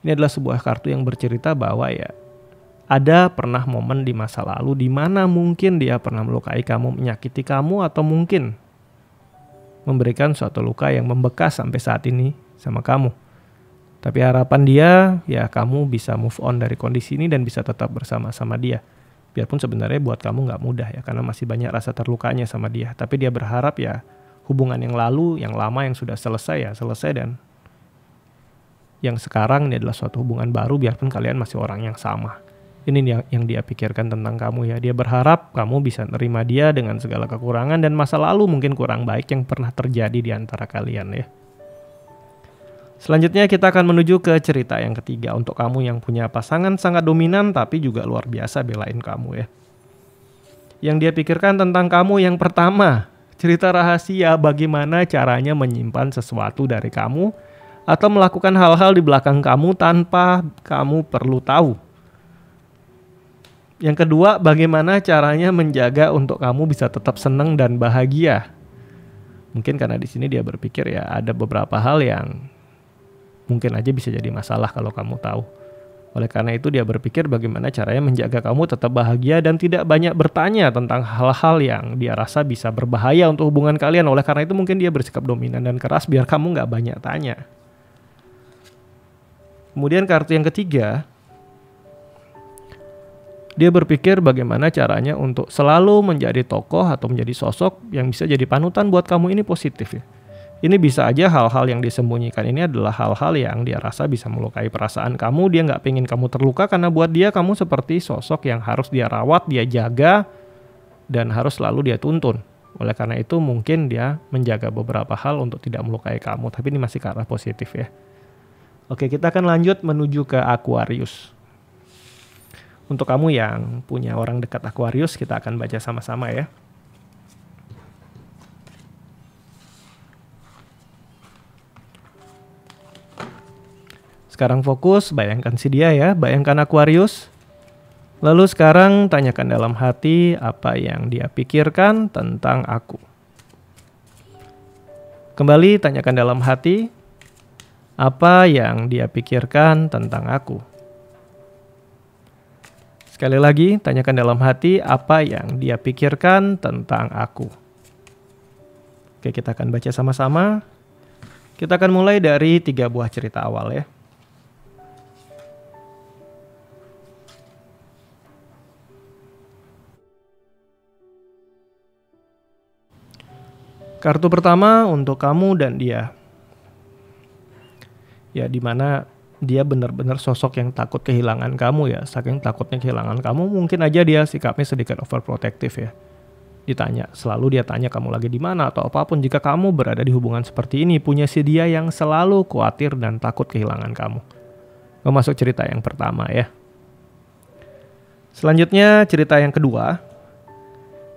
Ini adalah sebuah kartu yang bercerita bahwa ya ada pernah momen di masa lalu di mana mungkin dia pernah melukai kamu, menyakiti kamu atau mungkin memberikan suatu luka yang membekas sampai saat ini sama kamu. Tapi harapan dia ya kamu bisa move on dari kondisi ini dan bisa tetap bersama-sama dia. Biarpun sebenarnya buat kamu nggak mudah ya karena masih banyak rasa terlukanya sama dia. Tapi dia berharap ya hubungan yang lalu, yang lama yang sudah selesai ya selesai dan yang sekarang ini adalah suatu hubungan baru biarpun kalian masih orang yang sama. Ini yang dia pikirkan tentang kamu ya. Dia berharap kamu bisa nerima dia dengan segala kekurangan dan masa lalu mungkin kurang baik yang pernah terjadi di antara kalian ya. Selanjutnya kita akan menuju ke cerita yang ketiga untuk kamu yang punya pasangan sangat dominan tapi juga luar biasa belain kamu ya. Yang dia pikirkan tentang kamu yang pertama, cerita rahasia bagaimana caranya menyimpan sesuatu dari kamu atau melakukan hal-hal di belakang kamu tanpa kamu perlu tahu. Yang kedua, bagaimana caranya menjaga untuk kamu bisa tetap senang dan bahagia. Mungkin karena di sini dia berpikir ya ada beberapa hal yang mungkin aja bisa jadi masalah kalau kamu tahu. Oleh karena itu dia berpikir bagaimana caranya menjaga kamu tetap bahagia dan tidak banyak bertanya tentang hal-hal yang dia rasa bisa berbahaya untuk hubungan kalian. Oleh karena itu mungkin dia bersikap dominan dan keras biar kamu nggak banyak tanya. Kemudian kartu yang ketiga, dia berpikir bagaimana caranya untuk selalu menjadi tokoh atau menjadi sosok yang bisa jadi panutan buat kamu ini positif ya. Ini bisa aja hal-hal yang disembunyikan ini adalah hal-hal yang dia rasa bisa melukai perasaan kamu. Dia nggak pengen kamu terluka karena buat dia kamu seperti sosok yang harus dia rawat, dia jaga, dan harus selalu dia tuntun. Oleh karena itu mungkin dia menjaga beberapa hal untuk tidak melukai kamu. Tapi ini masih ke arah positif ya. Oke, kita akan lanjut menuju ke Aquarius. Untuk kamu yang punya orang dekat Aquarius, kita akan baca sama-sama ya. Sekarang fokus, bayangkan si dia ya, bayangkan Aquarius. Lalu sekarang tanyakan dalam hati apa yang dia pikirkan tentang aku. Kembali tanyakan dalam hati apa yang dia pikirkan tentang aku. Sekali lagi, tanyakan dalam hati apa yang dia pikirkan tentang aku. Oke, kita akan baca sama-sama. Kita akan mulai dari 3 buah cerita awal ya. Kartu pertama untuk kamu dan dia. Ya, dimana dia benar-benar sosok yang takut kehilangan kamu ya. Saking takutnya kehilangan kamu, mungkin aja dia sikapnya sedikit overprotective ya. Selalu dia tanya kamu lagi di mana atau apapun. Jika kamu berada di hubungan seperti ini, punya si dia yang selalu khawatir dan takut kehilangan kamu. Masuk cerita yang pertama ya. Selanjutnya cerita yang kedua.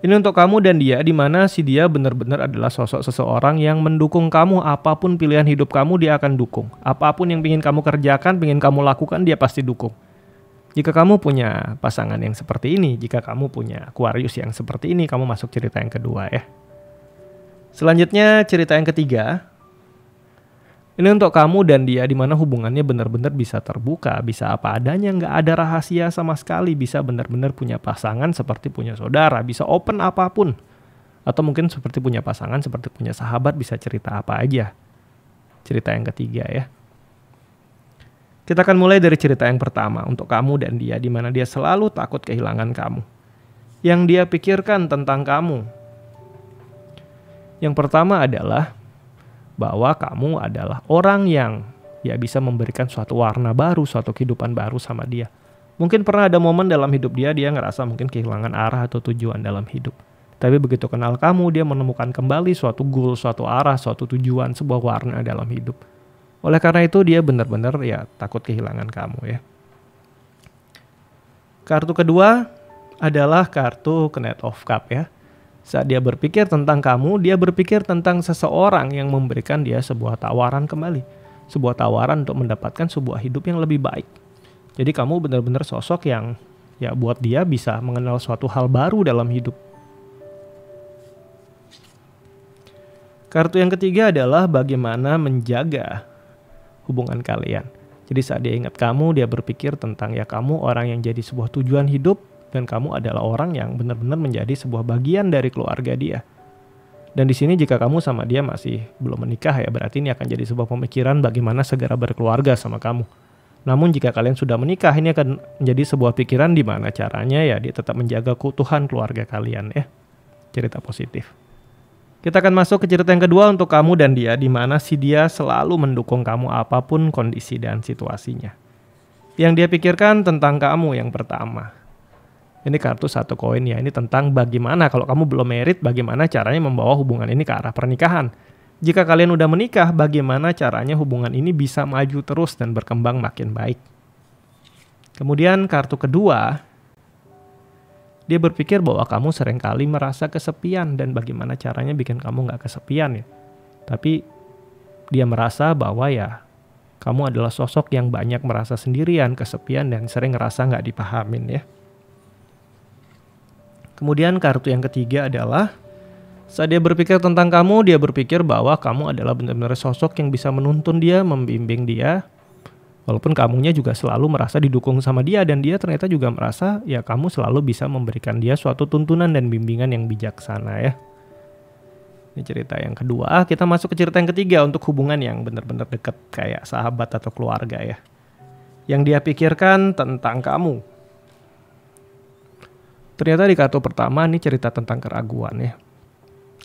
Ini untuk kamu dan dia, di mana si dia benar-benar adalah sosok seseorang yang mendukung kamu. Apapun pilihan hidup kamu, dia akan dukung. Apapun yang ingin kamu kerjakan, ingin kamu lakukan, dia pasti dukung. Jika kamu punya pasangan yang seperti ini, jika kamu punya Aquarius yang seperti ini, kamu masuk cerita yang kedua ya. Selanjutnya cerita yang ketiga. Ini untuk kamu dan dia, di mana hubungannya benar-benar bisa terbuka, bisa apa adanya, nggak ada rahasia sama sekali, bisa benar-benar punya pasangan seperti punya saudara, bisa open apapun. Atau mungkin seperti punya pasangan, seperti punya sahabat, bisa cerita apa aja. Cerita yang ketiga ya. Kita akan mulai dari cerita yang pertama, untuk kamu dan dia, di mana dia selalu takut kehilangan kamu. Yang dia pikirkan tentang kamu. Yang pertama adalah bahwa kamu adalah orang yang ya bisa memberikan suatu warna baru, suatu kehidupan baru sama dia. Mungkin pernah ada momen dalam hidup dia ngerasa mungkin kehilangan arah atau tujuan dalam hidup. Tapi begitu kenal kamu, dia menemukan kembali suatu goal, suatu arah, suatu tujuan, sebuah warna dalam hidup. Oleh karena itu dia benar-benar ya takut kehilangan kamu ya. Kartu kedua adalah kartu Knight of Cup ya. Saat dia berpikir tentang kamu, dia berpikir tentang seseorang yang memberikan dia sebuah tawaran kembali. Sebuah tawaran untuk mendapatkan sebuah hidup yang lebih baik. Jadi kamu benar-benar sosok yang ya buat dia bisa mengenal suatu hal baru dalam hidup. Kartu yang ketiga adalah bagaimana menjaga hubungan kalian. Jadi saat dia ingat kamu, dia berpikir tentang ya kamu orang yang jadi sebuah tujuan hidup. Dan kamu adalah orang yang benar-benar menjadi sebuah bagian dari keluarga dia. Dan di sini jika kamu sama dia masih belum menikah ya, berarti ini akan jadi sebuah pemikiran bagaimana segera berkeluarga sama kamu. Namun jika kalian sudah menikah, ini akan menjadi sebuah pikiran di mana caranya ya dia tetap menjaga keutuhan keluarga kalian ya. Cerita positif. Kita akan masuk ke cerita yang kedua untuk kamu dan dia, di mana si dia selalu mendukung kamu apapun kondisi dan situasinya. Yang dia pikirkan tentang kamu yang pertama. Ini kartu 1 koin ya, ini tentang bagaimana kalau kamu belum married, bagaimana caranya membawa hubungan ini ke arah pernikahan. Jika kalian udah menikah, bagaimana caranya hubungan ini bisa maju terus dan berkembang makin baik. Kemudian kartu kedua, dia berpikir bahwa kamu seringkali merasa kesepian dan bagaimana caranya bikin kamu gak kesepian ya. Tapi dia merasa bahwa ya kamu adalah sosok yang banyak merasa sendirian, kesepian dan sering ngerasa gak dipahamin ya. Kemudian kartu yang ketiga adalah saat dia berpikir tentang kamu, dia berpikir bahwa kamu adalah benar-benar sosok yang bisa menuntun dia, membimbing dia. Walaupun kamunya juga selalu merasa didukung sama dia dan dia ternyata juga merasa ya kamu selalu bisa memberikan dia suatu tuntunan dan bimbingan yang bijaksana ya. Ini cerita yang kedua. Kita masuk ke cerita yang ketiga untuk hubungan yang benar-benar dekat kayak sahabat atau keluarga ya. Yang dia pikirkan tentang kamu. Ternyata di kartu pertama ini cerita tentang keraguan ya.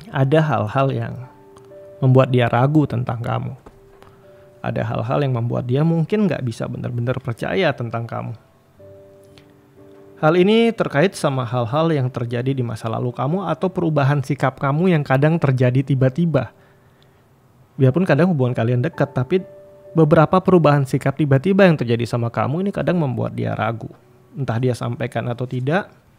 Ada hal-hal yang membuat dia ragu tentang kamu. Ada hal-hal yang membuat dia mungkin gak bisa benar-benar percaya tentang kamu. Hal ini terkait sama hal-hal yang terjadi di masa lalu kamu atau perubahan sikap kamu yang kadang terjadi tiba-tiba. Biarpun kadang hubungan kalian dekat, tapi beberapa perubahan sikap tiba-tiba yang terjadi sama kamu ini kadang membuat dia ragu. Entah dia sampaikan atau tidak.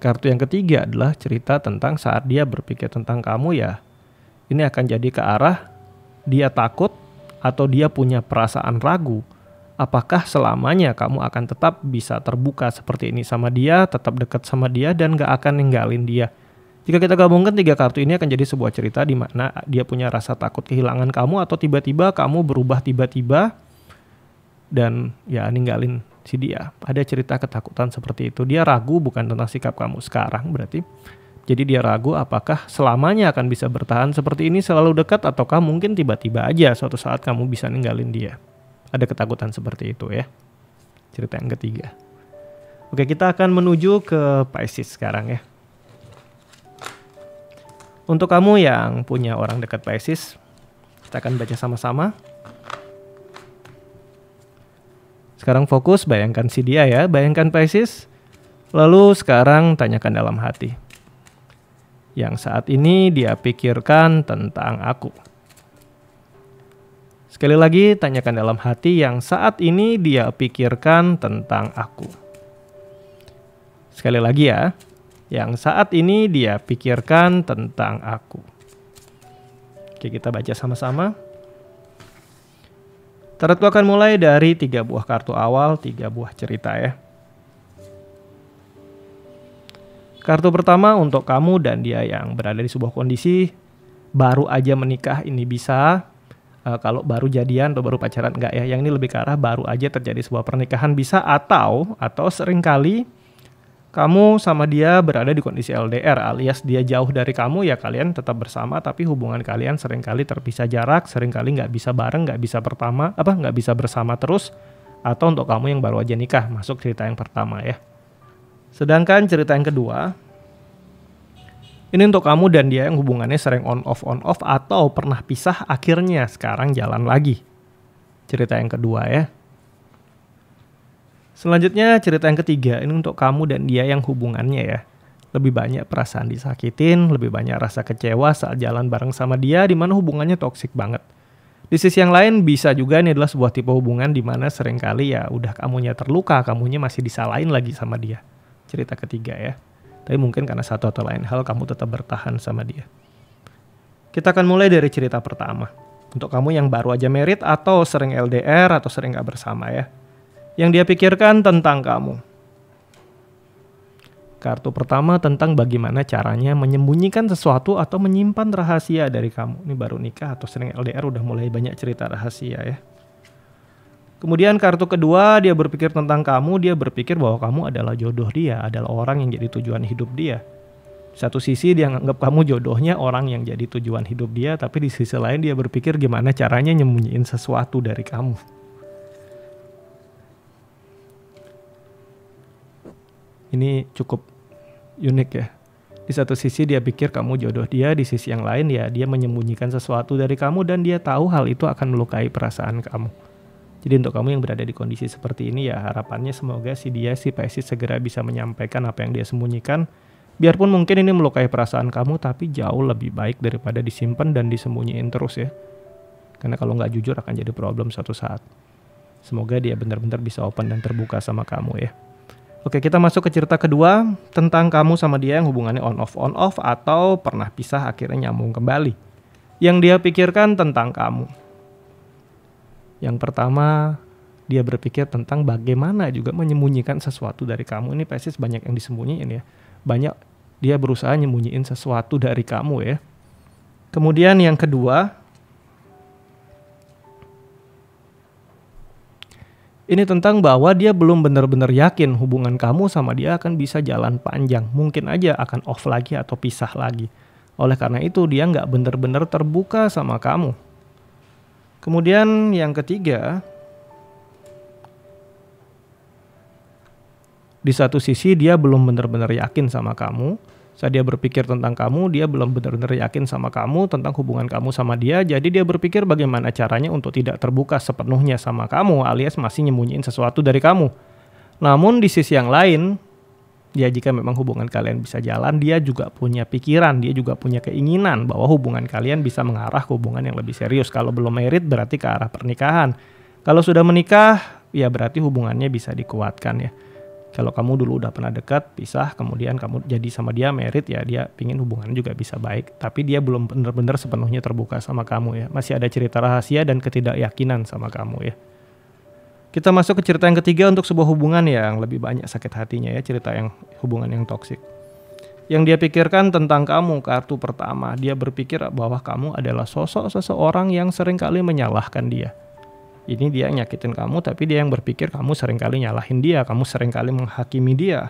Kartu yang ketiga adalah cerita tentang saat dia berpikir tentang kamu ya. Ini akan jadi ke arah dia takut atau dia punya perasaan ragu. Apakah selamanya kamu akan tetap bisa terbuka seperti ini sama dia, tetap dekat sama dia dan gak akan ninggalin dia. Jika kita gabungkan 3 kartu ini akan jadi sebuah cerita di mana dia punya rasa takut kehilangan kamu atau tiba-tiba kamu berubah tiba-tiba dan ya ninggalin si dia. Ada cerita ketakutan seperti itu. Dia ragu bukan tentang sikap kamu sekarang berarti, Jadi dia ragu apakah selamanya akan bisa bertahan seperti ini selalu dekat, ataukah mungkin tiba-tiba aja suatu saat kamu bisa ninggalin dia. Ada ketakutan seperti itu ya. Cerita yang ketiga. Oke, kita akan menuju ke Pisces sekarang ya. Untuk kamu yang punya orang dekat Pisces, kita akan baca sama-sama. Sekarang fokus, bayangkan si dia ya, bayangkan Pisces. Lalu sekarang tanyakan dalam hati. Yang saat ini dia pikirkan tentang aku. Sekali lagi, tanyakan dalam hati yang saat ini dia pikirkan tentang aku. Sekali lagi ya, yang saat ini dia pikirkan tentang aku. Oke, kita baca sama-sama. Tarotku akan mulai dari 3 buah kartu awal, 3 buah cerita ya. Kartu pertama untuk kamu dan dia yang berada di sebuah kondisi baru aja menikah, ini bisa. Kalau baru jadian atau baru pacaran enggak ya. Yang ini lebih ke arah baru aja terjadi sebuah pernikahan bisa, atau seringkali kamu sama dia berada di kondisi LDR alias dia jauh dari kamu ya, kalian tetap bersama tapi hubungan kalian seringkali terpisah jarak, seringkali nggak bisa bareng, nggak bisa bersama terus. Atau untuk kamu yang baru aja nikah, masuk cerita yang pertama ya. Sedangkan cerita yang kedua, ini untuk kamu dan dia yang hubungannya sering on off atau pernah pisah akhirnya sekarang jalan lagi. Cerita yang kedua ya. Selanjutnya cerita yang ketiga, ini untuk kamu dan dia yang hubungannya ya. Lebih banyak perasaan disakitin, lebih banyak rasa kecewa saat jalan bareng sama dia, di mana hubungannya toksik banget. Di sisi yang lain bisa juga ini adalah sebuah tipe hubungan di mana seringkali ya udah kamunya terluka, kamunya masih disalahin lagi sama dia. Cerita ketiga ya. Tapi mungkin karena satu atau lain hal kamu tetap bertahan sama dia. Kita akan mulai dari cerita pertama. Untuk kamu yang baru aja married atau sering LDR atau sering gak bersama ya. Yang dia pikirkan tentang kamu. Kartu pertama tentang bagaimana caranya menyembunyikan sesuatu atau menyimpan rahasia dari kamu. Ini baru nikah atau sering LDR udah mulai banyak cerita rahasia ya. Kemudian kartu kedua, dia berpikir tentang kamu, dia berpikir bahwa kamu adalah jodoh dia, adalah orang yang jadi tujuan hidup dia. Satu sisi dia menganggap kamu jodohnya, orang yang jadi tujuan hidup dia, tapi di sisi lain dia berpikir gimana caranya nyembunyiin sesuatu dari kamu. Ini cukup unik ya. Di satu sisi dia pikir kamu jodoh dia, di sisi yang lain ya dia menyembunyikan sesuatu dari kamu dan dia tahu hal itu akan melukai perasaan kamu. Jadi untuk kamu yang berada di kondisi seperti ini ya harapannya semoga si Pisces segera bisa menyampaikan apa yang dia sembunyikan. Biarpun mungkin ini melukai perasaan kamu tapi jauh lebih baik daripada disimpan dan disembunyiin terus ya. Karena kalau nggak jujur akan jadi problem suatu saat. Semoga dia benar-benar bisa open dan terbuka sama kamu ya. Oke, kita masuk ke cerita kedua tentang kamu sama dia yang hubungannya on off atau pernah pisah akhirnya nyambung kembali. Yang dia pikirkan tentang kamu. Yang pertama, dia berpikir tentang bagaimana juga menyembunyikan sesuatu dari kamu. Ini Pisces banyak yang disembunyiin ya. Banyak dia berusaha nyembunyiin sesuatu dari kamu ya. Kemudian yang kedua, ini tentang bahwa dia belum benar-benar yakin hubungan kamu sama dia akan bisa jalan panjang. Mungkin aja akan off lagi atau pisah lagi. Oleh karena itu dia nggak benar-benar terbuka sama kamu. Kemudian yang ketiga, di satu sisi dia belum benar-benar yakin sama kamu. Saat dia berpikir tentang kamu, dia belum benar-benar yakin sama kamu tentang hubungan kamu sama dia. Jadi dia berpikir bagaimana caranya untuk tidak terbuka sepenuhnya sama kamu alias masih nyembunyiin sesuatu dari kamu. Namun di sisi yang lain, dia jika memang hubungan kalian bisa jalan, dia juga punya pikiran, dia juga punya keinginan bahwa hubungan kalian bisa mengarah ke hubungan yang lebih serius. Kalau belum married berarti ke arah pernikahan. Kalau sudah menikah, ya berarti hubungannya bisa dikuatkan ya. Kalau kamu dulu udah pernah dekat, pisah, kemudian kamu jadi sama dia married ya, dia pingin hubungan juga bisa baik. Tapi dia belum benar-benar sepenuhnya terbuka sama kamu ya. Masih ada cerita rahasia dan ketidakyakinan sama kamu ya. Kita masuk ke cerita yang ketiga untuk sebuah hubungan yang lebih banyak sakit hatinya ya, cerita yang hubungan yang toksik. Yang dia pikirkan tentang kamu, kartu pertama, dia berpikir bahwa kamu adalah sosok seseorang yang seringkali menyalahkan dia. Ini dia nyakitin kamu, tapi dia yang berpikir kamu seringkali nyalahin dia, kamu seringkali menghakimi dia.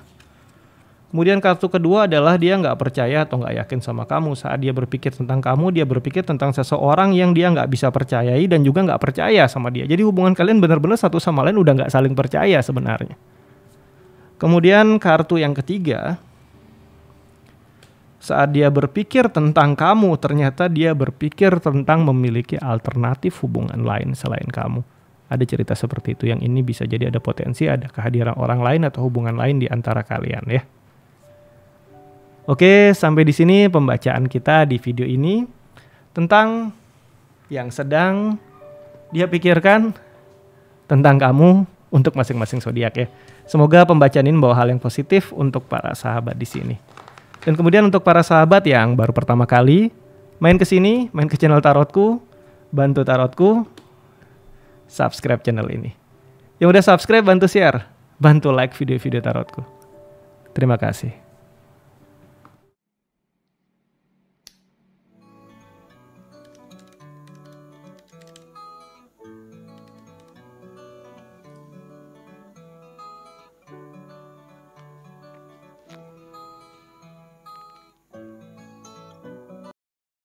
Kemudian kartu kedua adalah dia nggak percaya atau nggak yakin sama kamu. Saat dia berpikir tentang kamu, dia berpikir tentang seseorang yang dia nggak bisa percayai dan juga nggak percaya sama dia. Jadi hubungan kalian benar-benar satu sama lain udah nggak saling percaya sebenarnya. Kemudian kartu yang ketiga, saat dia berpikir tentang kamu, ternyata dia berpikir tentang memiliki alternatif hubungan lain selain kamu. Ada cerita seperti itu, yang ini bisa jadi ada potensi ada kehadiran orang lain atau hubungan lain di antara kalian ya. Oke, sampai di sini pembacaan kita di video ini tentang yang sedang dia pikirkan tentang kamu untuk masing-masing zodiak ya. Semoga pembacaan ini membawa hal yang positif untuk para sahabat di sini. Dan kemudian untuk para sahabat yang baru pertama kali main ke sini, main ke channel Tarotku, bantu Tarotku subscribe channel ini. Yang udah subscribe bantu share, bantu like video-video Tarotku. Terima kasih.